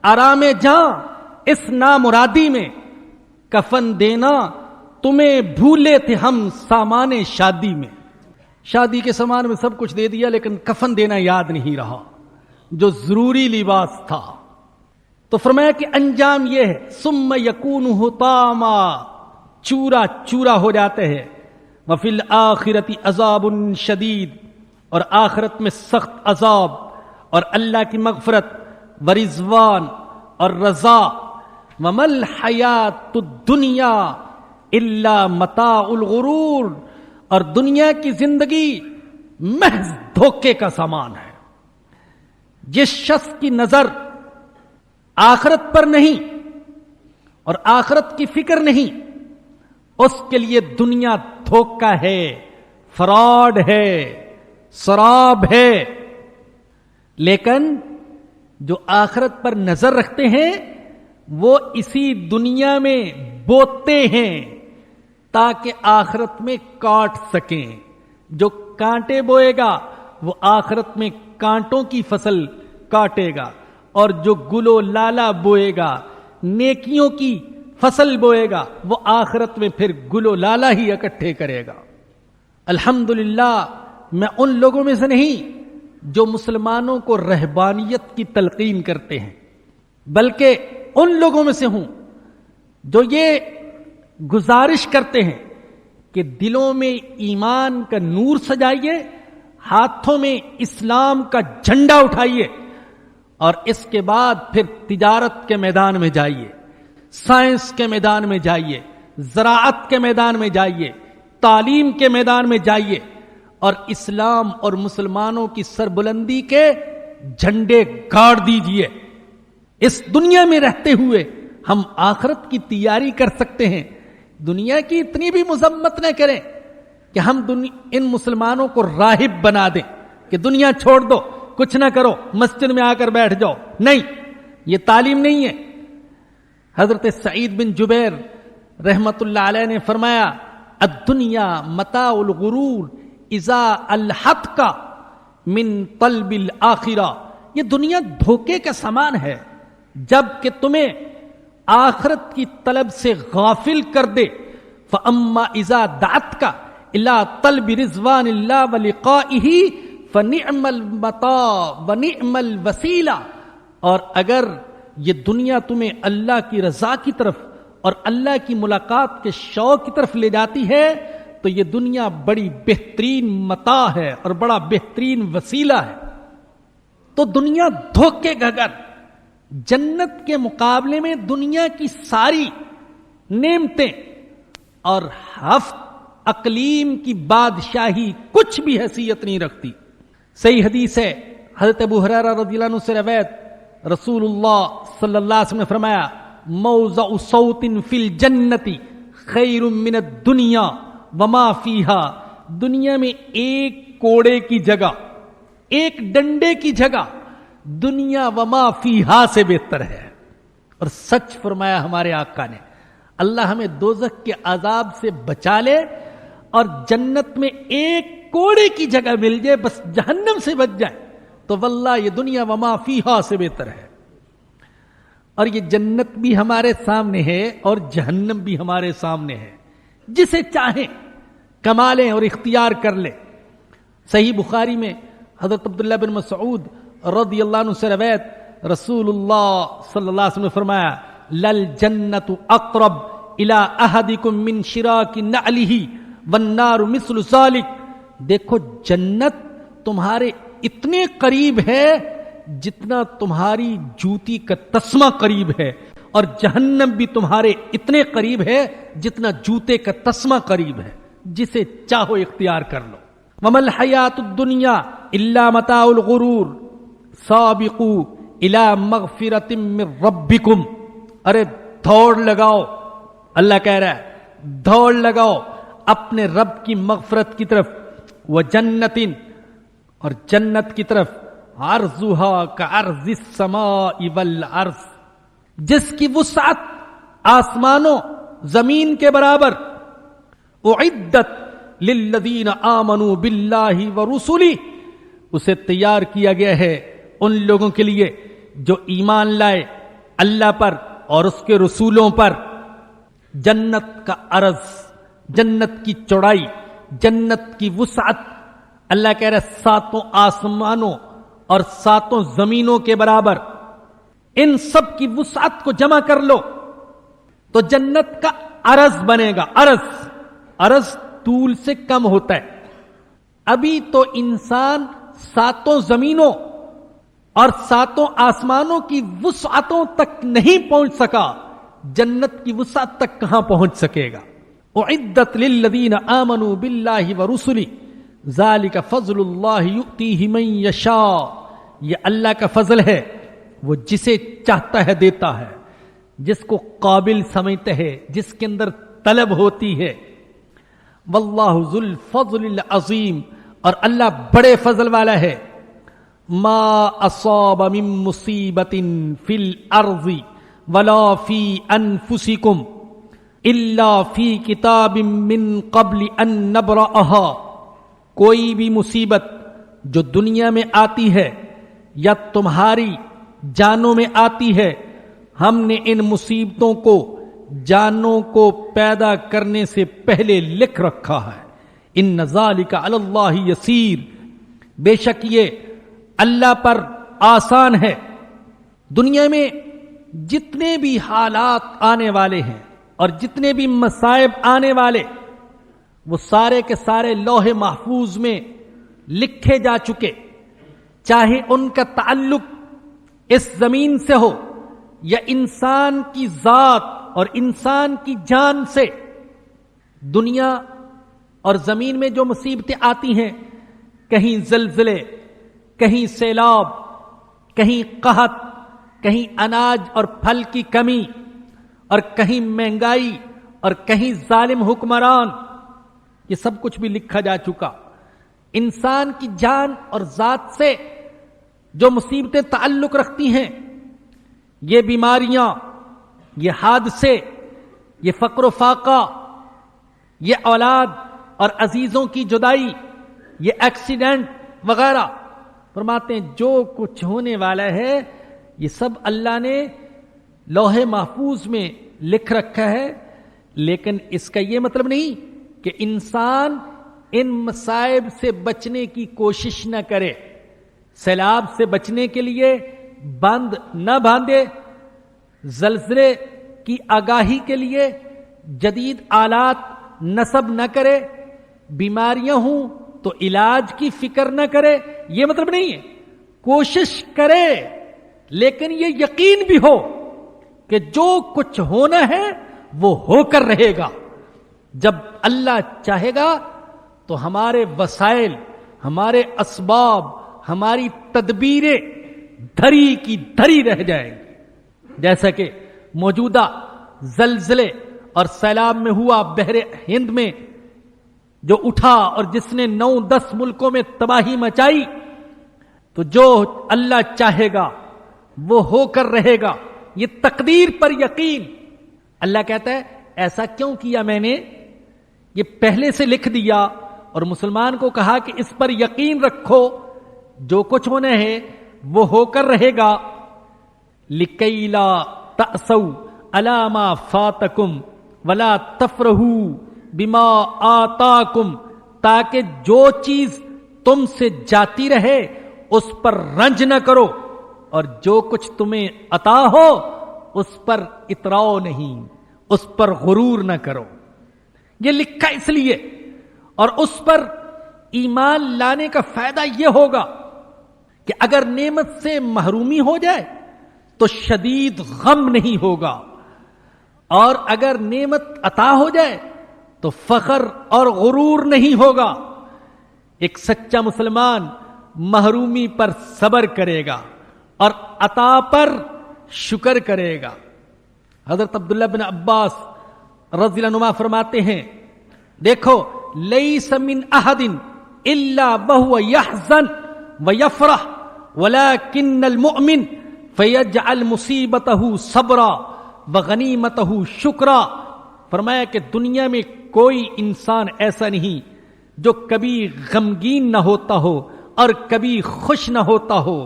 آرام جاں اس نامرادی میں، کفن دینا تمہیں بھولے تھے ہم سامان شادی میں۔ شادی کے سامان میں سب کچھ دے دیا لیکن کفن دینا یاد نہیں رہا جو ضروری لباس تھا۔ تو فرمایا کہ انجام یہ ہے، ثم یکون حطاما، چورا چورا ہو جاتے ہیں، وفی الآخرۃ عذاب شدید، اور آخرت میں سخت عذاب اور اللہ کی مغفرت ورضوان اور رضا، وما الحیات الدنیا الا متاع الغرور، اور دنیا کی زندگی محض دھوکے کا سامان ہے۔ جس شخص کی نظر آخرت پر نہیں اور آخرت کی فکر نہیں، اس کے لیے دنیا دھوکہ ہے، فراڈ ہے، سراب ہے۔ لیکن جو آخرت پر نظر رکھتے ہیں وہ اسی دنیا میں بوتے ہیں تاکہ آخرت میں کاٹ سکیں۔ جو کانٹے بوئے گا وہ آخرت میں کانٹوں کی فصل کاٹے گا، اور جو گلو لالا بوئے گا نیکیوں کی فصل بوئے گا وہ آخرت میں پھر گلو لالا ہی اکٹھے کرے گا۔ الحمدللہ میں ان لوگوں میں سے نہیں جو مسلمانوں کو رہبانیت کی تلقین کرتے ہیں، بلکہ ان لوگوں میں سے ہوں جو یہ گزارش کرتے ہیں کہ دلوں میں ایمان کا نور سجائیے، ہاتھوں میں اسلام کا جھنڈا اٹھائیے، اور اس کے بعد پھر تجارت کے میدان میں جائیے، سائنس کے میدان میں جائیے، زراعت کے میدان میں جائیے، تعلیم کے میدان میں جائیے، اور اسلام اور مسلمانوں کی سربلندی کے جھنڈے گاڑ دیجئے۔ اس دنیا میں رہتے ہوئے ہم آخرت کی تیاری کر سکتے ہیں۔ دنیا کی اتنی بھی مذمت نہ کریں کہ ہم ان مسلمانوں کو راہب بنا دیں کہ دنیا چھوڑ دو، کچھ نہ کرو، مسجد میں آ کر بیٹھ جاؤ۔ نہیں، یہ تعلیم نہیں ہے۔ حضرت سعید بن جبیر رحمت اللہ علیہ نے فرمایا، الدنیا متاع الغرور اذا الحت کا من طلب الآخرہ، یہ دنیا دھوکے کا سامان ہے جب کہ تمہیں آخرت کی طلب سے غافل کر دے۔ فَأَمَّا إِذَا دَعَتْكَ إِلَىٰ طَلْبِ رِضْوَانِ اللَّهِ وَلِقَائِهِ فَنِعْمَ الْمَتَاعُ وَنِعْمَ الْوَسِيلَةُ، اور اگر یہ دنیا تمہیں اللہ کی رضا کی طرف اور اللہ کی ملاقات کے شوق کی طرف لے جاتی ہے تو یہ دنیا بڑی بہترین متاع ہے اور بڑا بہترین وسیلہ ہے۔ تو دنیا دھوکے کا گھر، جنت کے مقابلے میں دنیا کی ساری نعمتیں اور ہفت اقلیم کی بادشاہی کچھ بھی حیثیت نہیں رکھتی۔ صحیح حدیث ہے، حضرت ابو ہریرہ رضی اللہ عنہ سے روایت، رسول اللہ صلی اللہ علیہ وسلم نے فرمایا، موضع صوت فی الجنت خیر من الدنیا وما فیہا، دنیا میں ایک کوڑے کی جگہ، ایک ڈنڈے کی جگہ دنیا وما فیہا سے بہتر ہے۔ اور سچ فرمایا ہمارے آقا نے، اللہ ہمیں دوزخ کے عذاب سے بچا لے اور جنت میں ایک کوڑے کی جگہ مل جائے، بس جہنم سے بچ جائے، تو واللہ یہ دنیا وما فیہا سے بہتر ہے۔ اور یہ جنت بھی ہمارے سامنے ہے اور جہنم بھی ہمارے سامنے ہے، جسے چاہیں کما لیں اور اختیار کر لیں۔ صحیح بخاری میں حضرت عبداللہ بن مسعود رضی اللہ عنہ سے روایت، رسول اللہ صلی اللہ علیہ وسلم نے فرمایا للجنت اقرب الى احدکم من شراک نعلہ والنار مثل ذلک، دیکھو جنت تمہارے اتنے قریب ہے جتنا تمہاری جوتی کا تسمہ قریب ہے، اور جہنم بھی تمہارے اتنے قریب ہے جتنا جوتے کا تسمہ قریب ہے، جسے چاہو اختیار کر لو۔ وَمَا الْحَيَاةُ الدُّنْيَا إِلَّا مَتَاعُ الْغُرُورِ سَابِقُوا إِلَى مَغْفِرَةٍ مِّن رَبِّكُمْ، ارے دوڑ لگاؤ، اللہ کہہ رہا ہے دوڑ لگاؤ اپنے رب کی مغفرت کی طرف، وَجَنَّةٍ، اور جنت کی طرف، عرضها كعرض السماء والارض، جس کی وسعت آسمانوں زمین کے برابر، اعدت للذین آمنوا باللہ ورسلہ، اسے تیار کیا گیا ہے ان لوگوں کے لیے جو ایمان لائے اللہ پر اور اس کے رسولوں پر۔ جنت کا عرض، جنت کی چوڑائی، جنت کی وسعت، اللہ کہہ رہا ہے ساتوں آسمانوں اور ساتوں زمینوں کے برابر، ان سب کی وسعت کو جمع کر لو تو جنت کا عرض بنے گا۔ عرض طول سے کم ہوتا ہے۔ ابھی تو انسان ساتوں زمینوں اور ساتوں آسمانوں کی وسعتوں تک نہیں پہنچ سکا، جنت کی وسعت تک کہاں پہنچ سکے گا؟ اعدت للذین آمنوا باللہ ورسلہ ذالک فضل اللہ یؤتیہ من یشاء، یہ اللہ کا فضل ہے، وہ جسے چاہتا ہے دیتا ہے، جس کو قابل سمجھتا ہے، جس کے اندر طلب ہوتی ہے۔ واللہ ذو الفضل العظیم، اور اللہ بڑے فضل والا ہے۔ ما اصاب من مصیبت فی الارض ولا فی انفسکم الا فی کتاب من قبل ان نبرأها، کوئی بھی مصیبت جو دنیا میں آتی ہے یا تمہاری جانوں میں آتی ہے، ہم نے ان مصیبتوں کو جانوں کو پیدا کرنے سے پہلے لکھ رکھا ہے۔ ان ذالک علی اللہ یسیر، بے شک یہ اللہ پر آسان ہے۔ دنیا میں جتنے بھی حالات آنے والے ہیں اور جتنے بھی مصائب آنے والے، وہ سارے کے سارے لوح محفوظ میں لکھے جا چکے، چاہے ان کا تعلق اس زمین سے ہو یا انسان کی ذات اور انسان کی جان سے۔ دنیا اور زمین میں جو مصیبتیں آتی ہیں، کہیں زلزلے، کہیں سیلاب، کہیں قحط، کہیں اناج اور پھل کی کمی، اور کہیں مہنگائی، اور کہیں ظالم حکمران، یہ سب کچھ بھی لکھا جا چکا۔ انسان کی جان اور ذات سے جو مصیبتیں تعلق رکھتی ہیں، یہ بیماریاں، یہ حادثے، یہ فقر و فاقہ، یہ اولاد اور عزیزوں کی جدائی، یہ ایکسیڈنٹ وغیرہ، فرماتے ہیں جو کچھ ہونے والا ہے یہ سب اللہ نے لوح محفوظ میں لکھ رکھا ہے۔ لیکن اس کا یہ مطلب نہیں کہ انسان ان مصائب سے بچنے کی کوشش نہ کرے، سیلاب سے بچنے کے لیے بند نہ باندھے، زلزلے کی آگاہی کے لیے جدید آلات نصب نہ کرے، بیماریاں ہوں تو علاج کی فکر نہ کرے، یہ مطلب نہیں ہے۔ کوشش کرے، لیکن یہ یقین بھی ہو کہ جو کچھ ہونا ہے وہ ہو کر رہے گا۔ جب اللہ چاہے گا تو ہمارے وسائل، ہمارے اسباب، ہماری تدبیریں دھری کی دھری رہ جائیں گی۔ جیسا کہ موجودہ زلزلے اور سیلاب میں ہوا بحر ہند میں جو اٹھا اور جس نے 9-10 ملکوں میں تباہی مچائی، تو جو اللہ چاہے گا وہ ہو کر رہے گا، یہ تقدیر پر یقین۔ اللہ کہتا ہے ایسا کیوں کیا میں نے؟ یہ پہلے سے لکھ دیا اور مسلمان کو کہا کہ اس پر یقین رکھو، جو کچھ ہونا ہے وہ ہو کر رہے گا۔ لِكَيْ لَا تَأْسَوْا عَلَى مَا فَاتَكُمْ وَلَا تَفْرَحُوا بِمَا آتَاكُمْ، تاکہ جو چیز تم سے جاتی رہے اس پر رنج نہ کرو، اور جو کچھ تمہیں عطا ہو اس پر اتراؤ نہیں، اس پر غرور نہ کرو۔ یہ لکھا اس لیے، اور اس پر ایمان لانے کا فائدہ یہ ہوگا کہ اگر نعمت سے محرومی ہو جائے تو شدید غم نہیں ہوگا، اور اگر نعمت عطا ہو جائے تو فخر اور غرور نہیں ہوگا۔ ایک سچا مسلمان محرومی پر صبر کرے گا اور عطا پر شکر کرے گا۔ حضرت عبداللہ بن عباس رضی اللہ عنہما فرماتے ہیں، دیکھو لیس من احد الا وهو يحزن ويفرح ولكن المؤمن فيجعل مصیبته صبرا وغنیمته شکرا۔ فرمایا کہ دنیا میں کوئی انسان ایسا نہیں جو کبھی غمگین نہ ہوتا ہو اور کبھی خوش نہ ہوتا ہو۔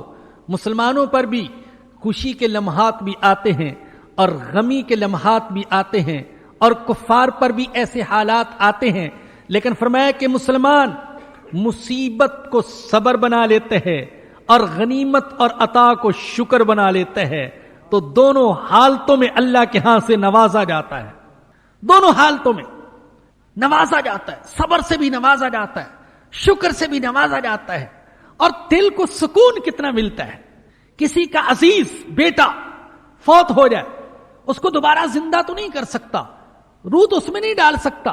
مسلمانوں پر بھی خوشی کے لمحات بھی آتے ہیں اور غمی کے لمحات بھی آتے ہیں، اور کفار پر بھی ایسے حالات آتے ہیں، لیکن فرمایا کہ مسلمان مصیبت کو صبر بنا لیتے ہیں اور غنیمت اور عطا کو شکر بنا لیتے ہیں، تو دونوں حالتوں میں اللہ کے ہاں سے نوازا جاتا ہے، دونوں حالتوں میں نوازا جاتا ہے، صبر سے بھی نوازا جاتا ہے، شکر سے بھی نوازا جاتا ہے۔ اور دل کو سکون کتنا ملتا ہے، کسی کا عزیز بیٹا فوت ہو جائے، اس کو دوبارہ زندہ تو نہیں کر سکتا، روح تو اس میں نہیں ڈال سکتا،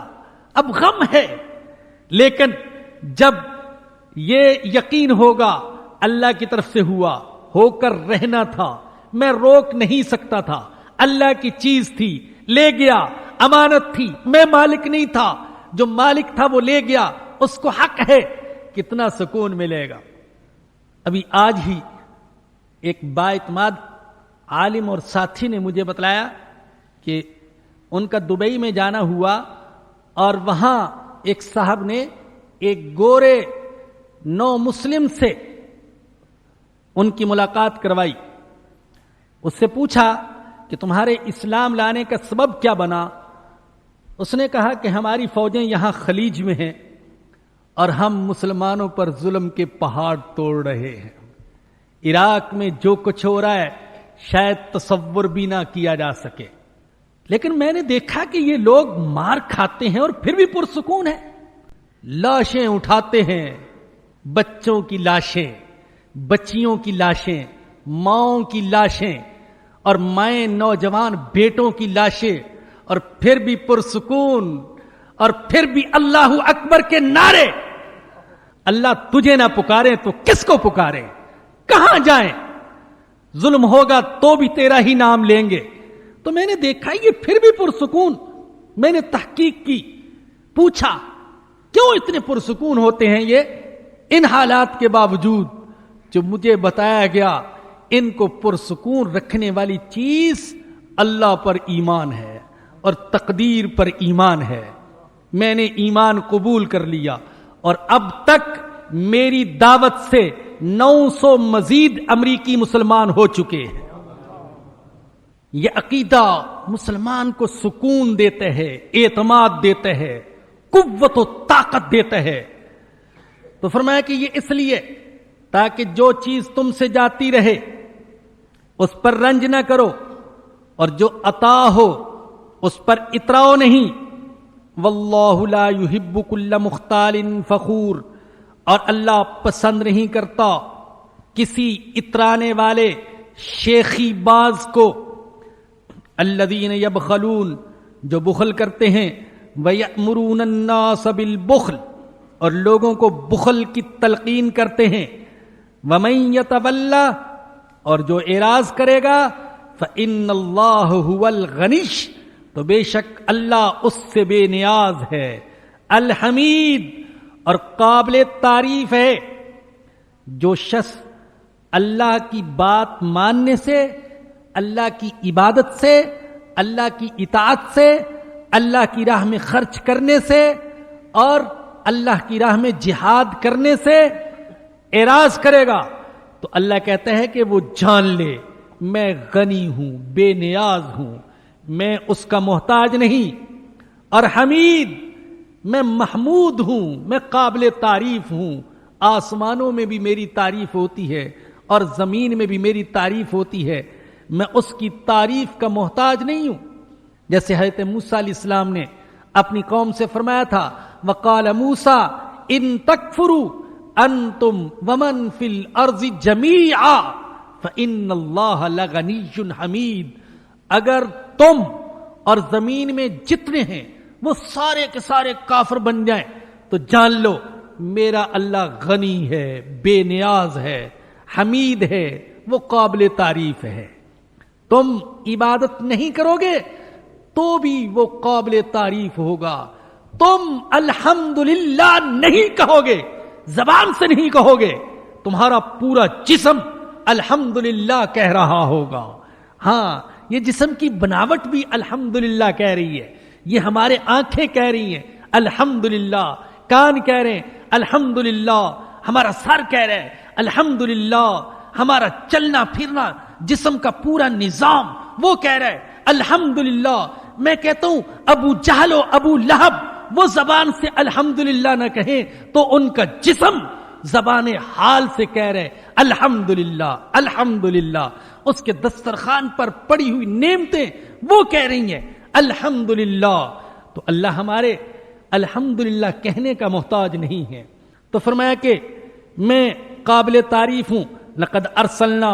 اب غم ہے، لیکن جب یہ یقین ہوگا اللہ کی طرف سے ہوا، ہو کر رہنا تھا، میں روک نہیں سکتا تھا، اللہ کی چیز تھی، لے گیا، امانت تھی، میں مالک نہیں تھا، جو مالک تھا وہ لے گیا، اس کو حق ہے، کتنا سکون ملے گا۔ ابھی آج ہی ایک بااعتماد عالم اور ساتھی نے مجھے بتلایا کہ ان کا دبئی میں جانا ہوا، اور وہاں ایک صاحب نے ایک گورے نو مسلم سے ان کی ملاقات کروائی، اس سے پوچھا کہ تمہارے اسلام لانے کا سبب کیا بنا؟ اس نے کہا کہ ہماری فوجیں یہاں خلیج میں ہیں اور ہم مسلمانوں پر ظلم کے پہاڑ توڑ رہے ہیں، عراق میں جو کچھ ہو رہا ہے شاید تصور بھی نہ کیا جا سکے، لیکن میں نے دیکھا کہ یہ لوگ مار کھاتے ہیں اور پھر بھی پرسکون ہیں، لاشیں اٹھاتے ہیں، بچوں کی لاشیں، بچیوں کی لاشیں، ماؤں کی لاشیں، اور مائیں نوجوان بیٹوں کی لاشیں، اور پھر بھی پرسکون، اور پھر بھی اللہ اکبر کے نعرے۔ اللہ تجھے نہ پکارے تو کس کو پکارے؟ کہاں جائیں؟ ظلم ہوگا تو بھی تیرا ہی نام لیں گے۔ تو میں نے دیکھا یہ پھر بھی پرسکون۔ میں نے تحقیق کی، پوچھا کیوں اتنے پرسکون ہوتے ہیں یہ ان حالات کے باوجود؟ جو مجھے بتایا گیا ان کو پرسکون رکھنے والی چیز اللہ پر ایمان ہے اور تقدیر پر ایمان ہے۔ میں نے ایمان قبول کر لیا، اور اب تک میری دعوت سے 900 مزید امریکی مسلمان ہو چکے ہیں۔ یہ عقیدہ مسلمان کو سکون دیتے ہیں، اعتماد دیتے ہیں، قوت و طاقت دیتے ہیں۔ تو فرمایا کہ یہ اس لیے تاکہ جو چیز تم سے جاتی رہے اس پر رنج نہ کرو، اور جو عطا ہو اس پر اتراؤ نہیں۔ واللہ لا يحب كل مختال فخور، اور اللہ پسند نہیں کرتا کسی اترانے والے شیخی باز کو۔ الذین یبخلون، جو بخل کرتے ہیں، ویأمرون الناس بالبخل، اور لوگوں کو بخل کی تلقین کرتے ہیں۔ ومن یتولی، اور جو اعراض کرے گا، فإن اللہ هو الغنی، تو بے شک اللہ اس سے بے نیاز ہے۔ الحمید اور قابل تعریف ہے. جو شخص اللہ کی بات ماننے سے، اللہ کی عبادت سے، اللہ کی اطاعت سے، اللہ کی راہ میں خرچ کرنے سے اور اللہ کی راہ میں جہاد کرنے سے اعراض کرے گا تو اللہ کہتا ہے کہ وہ جان لے میں غنی ہوں، بے نیاز ہوں، میں اس کا محتاج نہیں. اور حمید، میں محمود ہوں، میں قابل تعریف ہوں. آسمانوں میں بھی میری تعریف ہوتی ہے اور زمین میں بھی میری تعریف ہوتی ہے. میں اس کی تعریف کا محتاج نہیں ہوں. جیسے حضرت موسیٰ علیہ السلام نے اپنی قوم سے فرمایا تھا وقال موسیٰ ان تکفروا انتم ومن فی الارض جمیعا فان اللہ لغنی حمید. اگر تم اور زمین میں جتنے ہیں وہ سارے کے سارے کافر بن جائیں تو جان لو میرا اللہ غنی ہے، بے نیاز ہے، حمید ہے، وہ قابل تعریف ہے. تم عبادت نہیں کرو گے تو بھی وہ قابل تعریف ہوگا. تم الحمدللہ نہیں کہو گے، زبان سے نہیں کہو گے، تمہارا پورا جسم الحمدللہ کہہ رہا ہوگا. ہاں، یہ جسم کی بناوٹ بھی الحمدللہ کہہ رہی ہے، یہ ہمارے آنکھیں کہہ رہی ہیں الحمدللہ، کان کہہ رہے ہیں الحمدللہ، ہمارا سر کہہ رہے ہیں الحمدللہ، ہمارا چلنا پھرنا جسم کا پورا نظام وہ کہہ رہا ہے الحمدللہ. میں کہتا ہوں ابو جہل و ابو لہب وہ زبان سے الحمدللہ نہ کہیں تو ان کا جسم زبان حال سے کہہ رہے الحمدللہ الحمدللہ. اس کے دسترخوان پر پڑی ہوئی نعمتیں وہ کہہ رہی ہیں الحمدللہ. تو اللہ ہمارے الحمدللہ کہنے کا محتاج نہیں ہے. تو فرمایا کہ میں قابل تعریف ہوں. لقد ارسلنا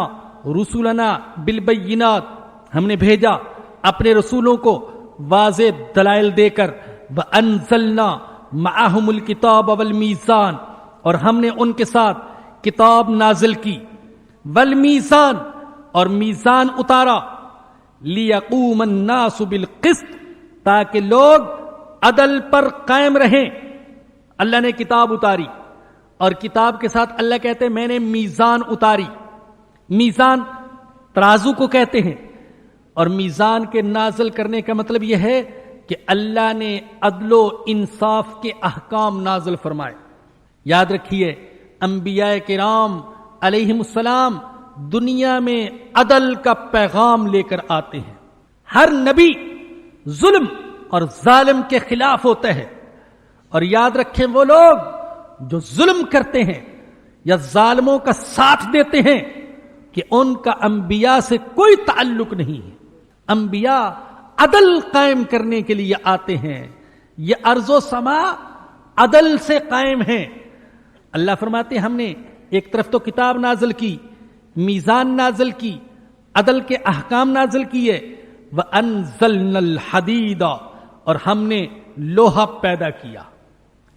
رسولنا بالبینات، ہم نے بھیجا اپنے رسولوں کو واضح دلائل دے کر. وانزلنا معہم الکتاب والمیزان، اور ہم نے ان کے ساتھ کتاب نازل کی. والمیزان، اور میزان اتارا. لیقوم الناس بالقسط، تاکہ لوگ عدل پر قائم رہیں. اللہ نے کتاب اتاری اور کتاب کے ساتھ اللہ کہتے ہیں میں نے میزان اتاری. میزان ترازو کو کہتے ہیں، اور میزان کے نازل کرنے کا مطلب یہ ہے کہ اللہ نے عدل و انصاف کے احکام نازل فرمائے. یاد رکھیے انبیاء کرام علیہم السلام دنیا میں عدل کا پیغام لے کر آتے ہیں. ہر نبی ظلم اور ظالم کے خلاف ہوتا ہے. اور یاد رکھیں وہ لوگ جو ظلم کرتے ہیں یا ظالموں کا ساتھ دیتے ہیں کہ ان کا انبیاء سے کوئی تعلق نہیں ہے. انبیاء عدل قائم کرنے کے لیے آتے ہیں. یہ ارض و سما عدل سے قائم ہیں. اللہ فرماتے ہم نے ایک طرف تو کتاب نازل کی، میزان نازل کی، عدل کے احکام نازل کیے. وَأَنزَلْنَا الْحَدِيدَ، اور ہم نے لوہا پیدا کیا،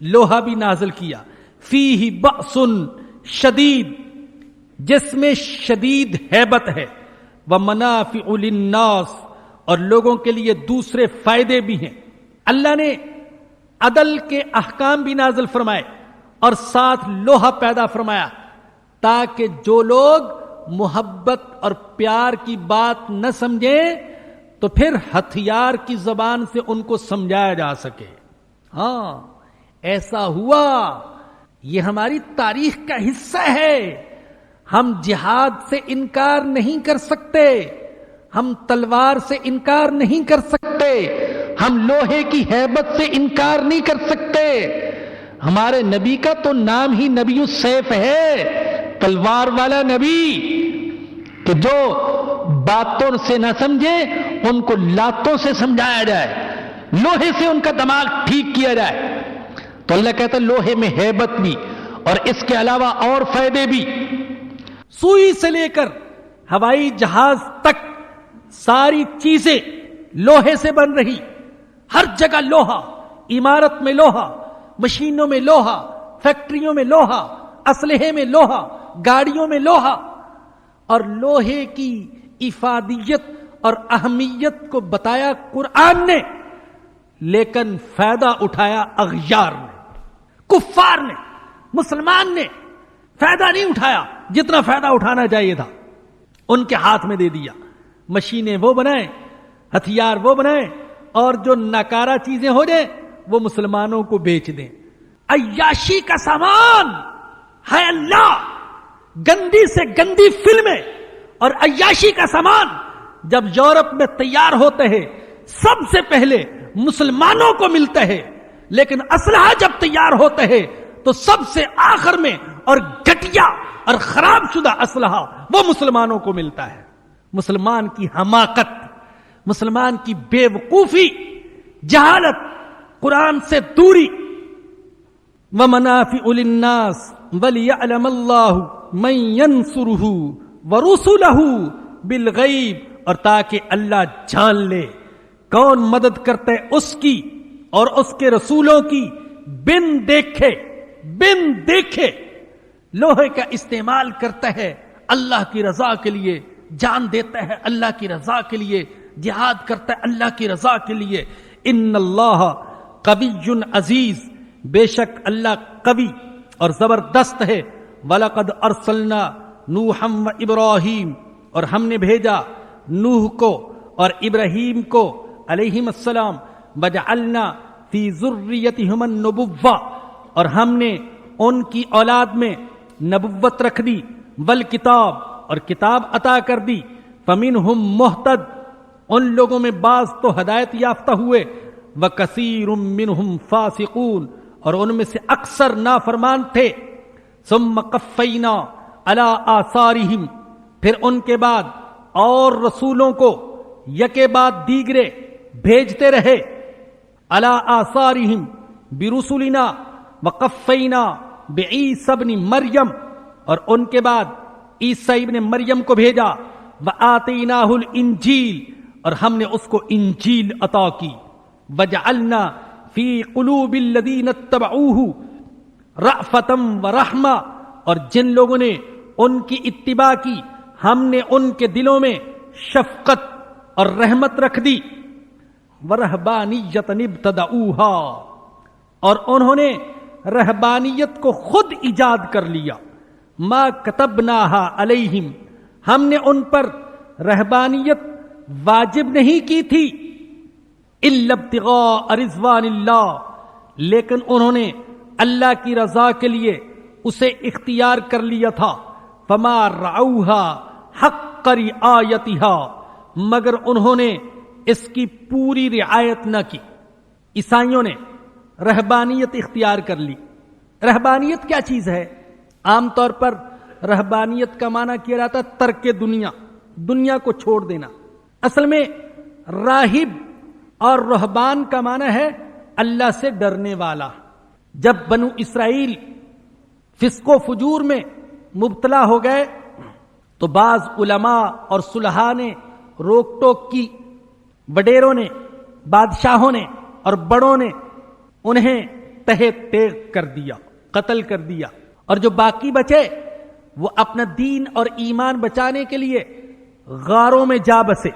لوہا بھی نازل کیا. فِيهِ بَأْسٌ شدید، جس میں شدید ہیبت ہے. وَمَنَافِعُ لِلنَّاسِ، اور لوگوں کے لیے دوسرے فائدے بھی ہیں. اللہ نے عدل کے احکام بھی نازل فرمائے اور ساتھ لوہا پیدا فرمایا تاکہ جو لوگ محبت اور پیار کی بات نہ سمجھیں تو پھر ہتھیار کی زبان سے ان کو سمجھایا جا سکے. ہاں ایسا ہوا، یہ ہماری تاریخ کا حصہ ہے. ہم جہاد سے انکار نہیں کر سکتے، ہم تلوار سے انکار نہیں کر سکتے، ہم لوہے کی ہیبت سے انکار نہیں کر سکتے. ہمارے نبی کا تو نام ہی نبی السیف ہے، تلوار والا نبی، کہ جو باتوں سے نہ سمجھے ان کو لاتوں سے سمجھایا جائے، لوہے سے ان کا دماغ ٹھیک کیا جائے. تو اللہ کہتا ہے لوہے میں ہیبت بھی اور اس کے علاوہ اور فائدے بھی. سوئی سے لے کر ہوائی جہاز تک ساری چیزیں لوہے سے بن رہی. ہر جگہ لوہا، عمارت میں لوہا، مشینوں میں لوہا، فیکٹریوں میں لوہا، اسلحے میں لوہا، گاڑیوں میں لوہا. اور لوہے کی افادیت اور اہمیت کو بتایا قرآن نے. لیکن فائدہ اٹھایا اغیار نے، کفار نے. مسلمان نے فائدہ نہیں اٹھایا جتنا فائدہ اٹھانا چاہیے تھا. ان کے ہاتھ میں دے دیا. مشینیں وہ بنائیں، ہتھیار وہ بنائیں، اور جو ناکارہ چیزیں ہو جائیں وہ مسلمانوں کو بیچ دیں. عیاشی کا سامان ہے اللہ، گندی سے گندی فلمیں اور عیاشی کا سامان جب یورپ میں تیار ہوتے ہیں سب سے پہلے مسلمانوں کو ملتا ہے، لیکن اسلحہ جب تیار ہوتے ہیں تو سب سے آخر میں اور گھٹیا اور خراب شدہ اسلحہ وہ مسلمانوں کو ملتا ہے. مسلمان کی حماقت، مسلمان کی بے وقوفی، جہالت، قرآن سے دوری. وَمَنَافِعُ لِلنَّاسِ وَلِيَعْلَمَ اللَّهُ مَن يَنصُرُهُ وَرُسُلَهُ بِالْغَيْبِ، اور تاکہ اللہ جان لے کون مدد کرتا ہے اس کی اور اس کے رسولوں کی بن دیکھے. بن دیکھے لوہے کا استعمال کرتا ہے اللہ کی رضا کے لیے، جان دیتا ہے اللہ کی رضا کے لیے، جہاد کرتا ہے اللہ کی رضا کے لیے. ان اللہ قوی عزیز، بے شک اللہ قوی اور زبردست ہے. وَلَقَدْ أَرْسَلْنَا نُوحًا وَإِبْرَاهِيمَ، اور ہم نے بھیجا نوح کو اور ابراہیم کو علیہم السلام. وَجَعَلْنَا فِي ذُرِّيَّتِهِمَا النُّبُوَّةَ، اور ہم نے ان کی اولاد میں نبوت رکھ دی. والکتاب، اور کتاب عطا کر دی. فَمِنْهُمْ مُهْتَدٍ، ان لوگوں میں بعض تو ہدایت یافتہ ہوئے. وَكَثِيرٌ مِّنْهُمْ فَاسِقُونَ، اور ان میں سے اکثر نافرمان تھے. ثُمَّ قَفَّيْنَا عَلَىٰ آثَارِهِمْ، پھر ان کے بعد اور رسولوں کو یکے بعد دیگرے بھیجتے رہے. عَلَىٰ آثَارِهِمْ بِرُسُلِنَا وَقَفَّيْنَا بِعِيسَى ابْنِ مریم، اور ان کے بعد عیسیٰ ابن مریم کو بھیجا. وَآتَيْنَاهُ الْإِنْجِيلَ، اور ہم نے اس کو انجیل عطا کی. وَجَعَلْنَا فِي قُلُوبِ الَّذِينَ اتَّبَعُوهُ رَأْفَةً وَرَحْمَةً، اور جن لوگوں نے ان کی اتباع کی ہم نے ان کے دلوں میں شفقت اور رحمت رکھ دی. وَرَهْبَانِيَّةً ابْتَدَعُوهَا، اور انہوں نے رہبانیت کو خود ایجاد کر لیا. ما كتبناها علیہم، ہم نے ان پر رہبانیت واجب نہیں کی تھی. الا ابتغاء رضوان اللہ، لیکن انہوں نے اللہ کی رضا کے لیے اسے اختیار کر لیا تھا. فما رعوها حق رعایتها، مگر انہوں نے اس کی پوری رعایت نہ کی. عیسائیوں نے رہبانیت اختیار کر لی. رہبانیت کیا چیز ہے؟ عام طور پر رہبانیت کا معنی کیا جاتا ہے ترک دنیا، دنیا کو چھوڑ دینا. اصل میں راہب اور رہبان کا معنی ہے اللہ سے ڈرنے والا. جب بنو اسرائیل فسق و فجور میں مبتلا ہو گئے تو بعض علماء اور صلحاء نے روک ٹوک کی. وڈیروں نے، بادشاہوں نے اور بڑوں نے انہیں تہہ تیغ کر دیا، قتل کر دیا. اور جو باقی بچے وہ اپنا دین اور ایمان بچانے کے لیے غاروں میں جا بسے،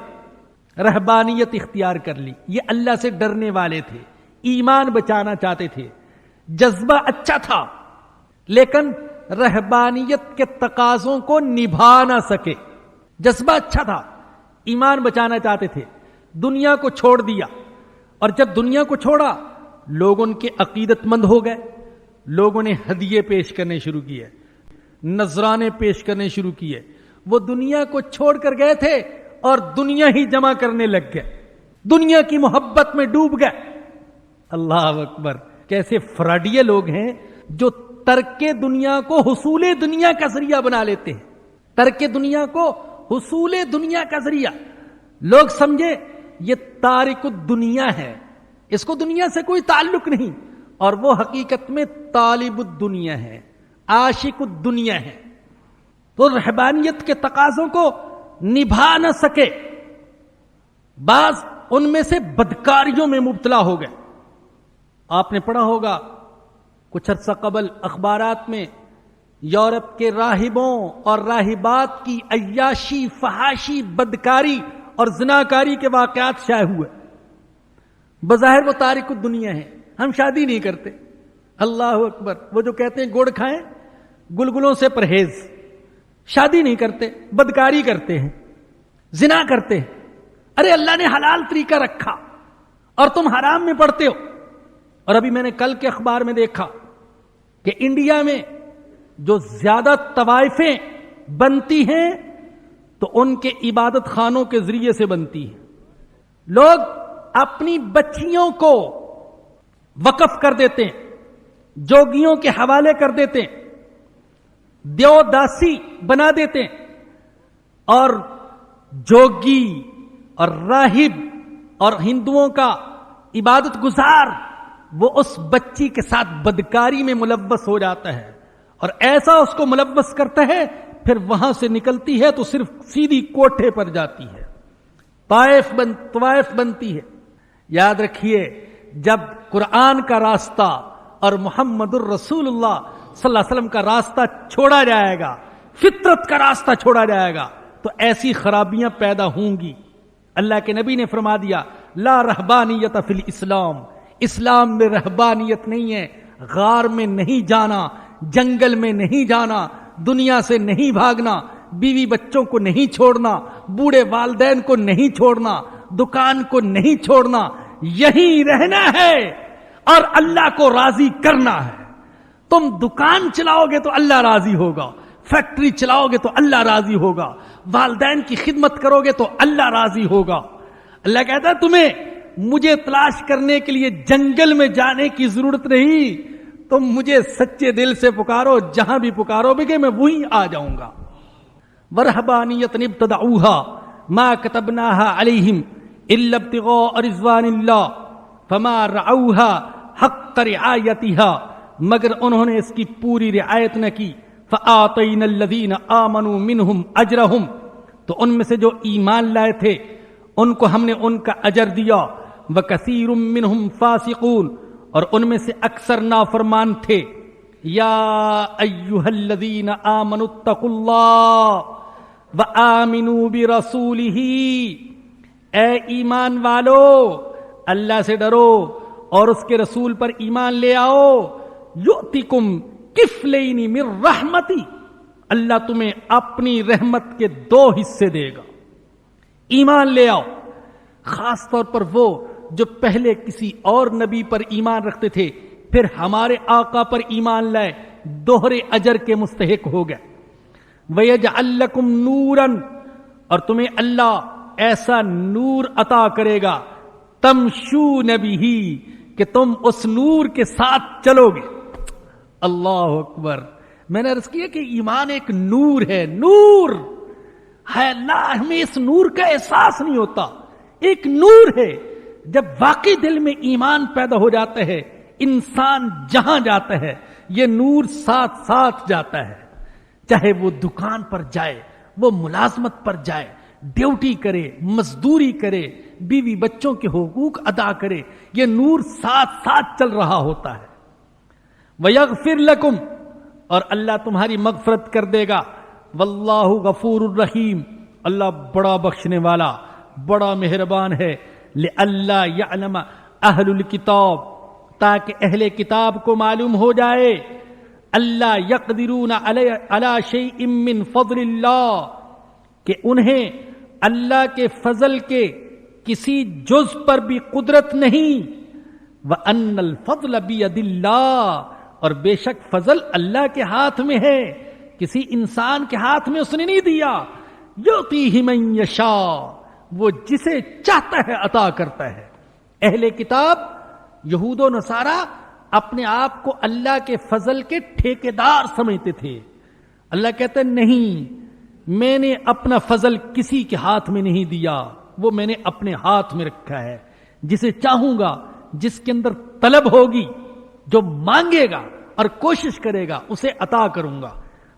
رہبانیت اختیار کر لی. یہ اللہ سے ڈرنے والے تھے، ایمان بچانا چاہتے تھے، جذبہ اچھا تھا، لیکن رہبانیت کے تقاضوں کو نبھا نہ سکے. جذبہ اچھا تھا، ایمان بچانا چاہتے تھے، دنیا کو چھوڑ دیا. اور جب دنیا کو چھوڑا لوگ ان کے عقیدت مند ہو گئے. لوگوں نے ہدیے پیش کرنے شروع کیے، نذرانے پیش کرنے شروع کیے. وہ دنیا کو چھوڑ کر گئے تھے اور دنیا ہی جمع کرنے لگ گئے، دنیا کی محبت میں ڈوب گئے. اللہ اکبر! کیسے فراڈیے لوگ ہیں جو ترک دنیا کو حصول دنیا کا ذریعہ بنا لیتے ہیں. ترک دنیا کو حصول دنیا کا ذریعہ. لوگ سمجھے یہ تارک الدنیا ہے، اس کو دنیا سے کوئی تعلق نہیں، اور وہ حقیقت میں طالب الدنیا ہے، عاشق الدنیا ہے. تو رہبانیت کے تقاضوں کو نبھا نہ سکے. بعض ان میں سے بدکاریوں میں مبتلا ہو گئے. آپ نے پڑھا ہوگا کچھ عرصہ قبل اخبارات میں یورپ کے راہبوں اور راہبات کی عیاشی، فحاشی، بدکاری اور زناکاری کے واقعات شائع ہوئے. بظاہر وہ تارک الدنیا ہے، ہم شادی نہیں کرتے، اللہ اکبر، وہ جو کہتے ہیں گڑ کھائیں گلگلوں سے پرہیز، شادی نہیں کرتے، بدکاری کرتے ہیں، زنا کرتے ہیں۔ ارے اللہ نے حلال طریقہ رکھا اور تم حرام میں پڑتے ہو۔ اور ابھی میں نے کل کے اخبار میں دیکھا کہ انڈیا میں جو زیادہ طوائفیں بنتی ہیں تو ان کے عبادت خانوں کے ذریعے سے بنتی ہیں۔ لوگ اپنی بچیوں کو وقف کر دیتے ہیں، جوگیوں کے حوالے کر دیتے ہیں، دیوداسی بنا دیتے ہیں، اور جوگی اور راہب اور ہندوؤں کا عبادت گزار وہ اس بچی کے ساتھ بدکاری میں ملوث ہو جاتا ہے، اور ایسا اس کو ملوث کرتا ہے، پھر وہاں سے نکلتی ہے تو صرف سیدھی کوٹھے پر جاتی ہے، طوائف بنتی ہے۔ یاد رکھیے، جب قرآن کا راستہ اور محمد الرسول اللہ صلی اللہ علیہ وسلم کا راستہ چھوڑا جائے گا، فطرت کا راستہ چھوڑا جائے گا، تو ایسی خرابیاں پیدا ہوں گی۔ اللہ کے نبی نے فرما دیا، لا رہبانیت فی الاسلام، اسلام میں رہبانیت نہیں ہے، غار میں نہیں جانا، جنگل میں نہیں جانا، دنیا سے نہیں بھاگنا، بیوی بچوں کو نہیں چھوڑنا، بوڑھے والدین کو نہیں چھوڑنا، دکان کو نہیں چھوڑنا، یہیں رہنا ہے اور اللہ کو راضی کرنا ہے۔ تم دکان چلاؤ گے تو اللہ راضی ہوگا، فیکٹری چلاؤ گے تو اللہ راضی ہوگا، والدین کی خدمت کرو گے تو اللہ راضی ہوگا۔ اللہ کہتا ہے تمہیں مجھے تلاش کرنے کے لیے جنگل میں جانے کی ضرورت نہیں، تم مجھے سچے دل سے پکارو، جہاں بھی پکارو گے میں وہیں آ جاؤں گا۔ ورہبانیت ابتدعوها ما كتبناها عليهم الا ابتغاء رضوان الله فما رعوها حق رعایتها، مگر انہوں نے اس کی پوری رعایت نہ کی۔ فآتینا الذین آمنوا منہم اجرہم، تو ان میں سے جو ایمان لائے تھے ان کو ہم نے ان کا اجر دیا۔ وکثیر منہم فاسقون، اور ان میں سے اکثر نافرمان تھے۔ یا ایہا الذین آمنوا اتقوا اللہ وآمنوا برسولہ، اے ایمان والو اللہ سے ڈرو اور اس کے رسول پر ایمان لے آؤ۔ یؤتکم کفلین من رحمتی، اللہ تمہیں اپنی رحمت کے 2 حصے دے گا۔ ایمان لے آؤ، خاص طور پر وہ جو پہلے کسی اور نبی پر ایمان رکھتے تھے، پھر ہمارے آقا پر ایمان لائے، دوہرے اجر کے مستحق ہو گئے۔ وَيَجْعَلْ لَكُمْ نُورًا، اور تمہیں اللہ ایسا نور عطا کرے گا، تمشون بہ، کہ تم اس نور کے ساتھ چلو گے۔ اللہ اکبر۔ میں نے عرض کیا کہ ایمان ایک نور ہے، نور ہے اللہ، ہمیں اس نور کا احساس نہیں ہوتا، ایک نور ہے۔ جب واقعی دل میں ایمان پیدا ہو جاتا ہے، انسان جہاں جاتا ہے یہ نور ساتھ ساتھ جاتا ہے، چاہے وہ دکان پر جائے، وہ ملازمت پر جائے، ڈیوٹی کرے، مزدوری کرے، بیوی بچوں کے حقوق ادا کرے، یہ نور ساتھ ساتھ چل رہا ہوتا ہے۔ وَيَغْفِرْ لَكُمْ، اور اللہ تمہاری مغفرت کر دے گا۔ واللہ غفور الرحیم، اللہ بڑا بخشنے والا، بڑا مہربان ہے۔ لئلا یعلم اہل الکتاب، تاکہ اہل کتاب کو معلوم ہو جائے، اللہ یقدرون علی شیء من فضل اللہ، کہ انہیں اللہ کے فضل کے کسی جز پر بھی قدرت نہیں۔ وَأَنَّ الْفَضْلَ بِيَدِ اللَّهِ، اور بے شک فضل اللہ کے ہاتھ میں ہے، کسی انسان کے ہاتھ میں اس نے نہیں دیا۔ یؤتیہ من یشاء، وہ جسے چاہتا ہے عطا کرتا ہے۔ اہل کتاب یہود و نصارہ اپنے آپ کو اللہ کے فضل کے ٹھیکیدار سمجھتے تھے۔ اللہ کہتا ہے نہیں، میں نے اپنا فضل کسی کے ہاتھ میں نہیں دیا، وہ میں نے اپنے ہاتھ میں رکھا ہے، جسے چاہوں گا، جس کے اندر طلب ہوگی، جو مانگے گا اور کوشش کرے گا اسے عطا کروں گا۔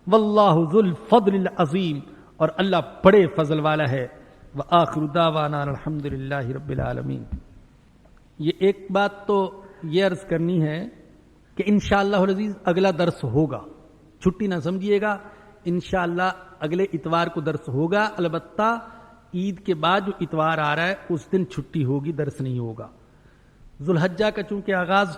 واللہ ذو الفضل العظیم، اور اللہ بڑے فضل والا ہے۔ وآخر دعوانا الحمدللہ رب العالمین۔ یہ ایک بات تو یہ عرض کرنی ہے کہ انشاءاللہ العزیز اگلا درس ہوگا، چھٹی نہ سمجھیے گا، انشاءاللہ اگلے اتوار کو درس ہوگا، البتہ عید کے بعد جو اتوار آ رہا ہے اس دن چھٹی ہوگی، درس نہیں ہوگا۔ ذوالحجہ کا چونکہ آغاز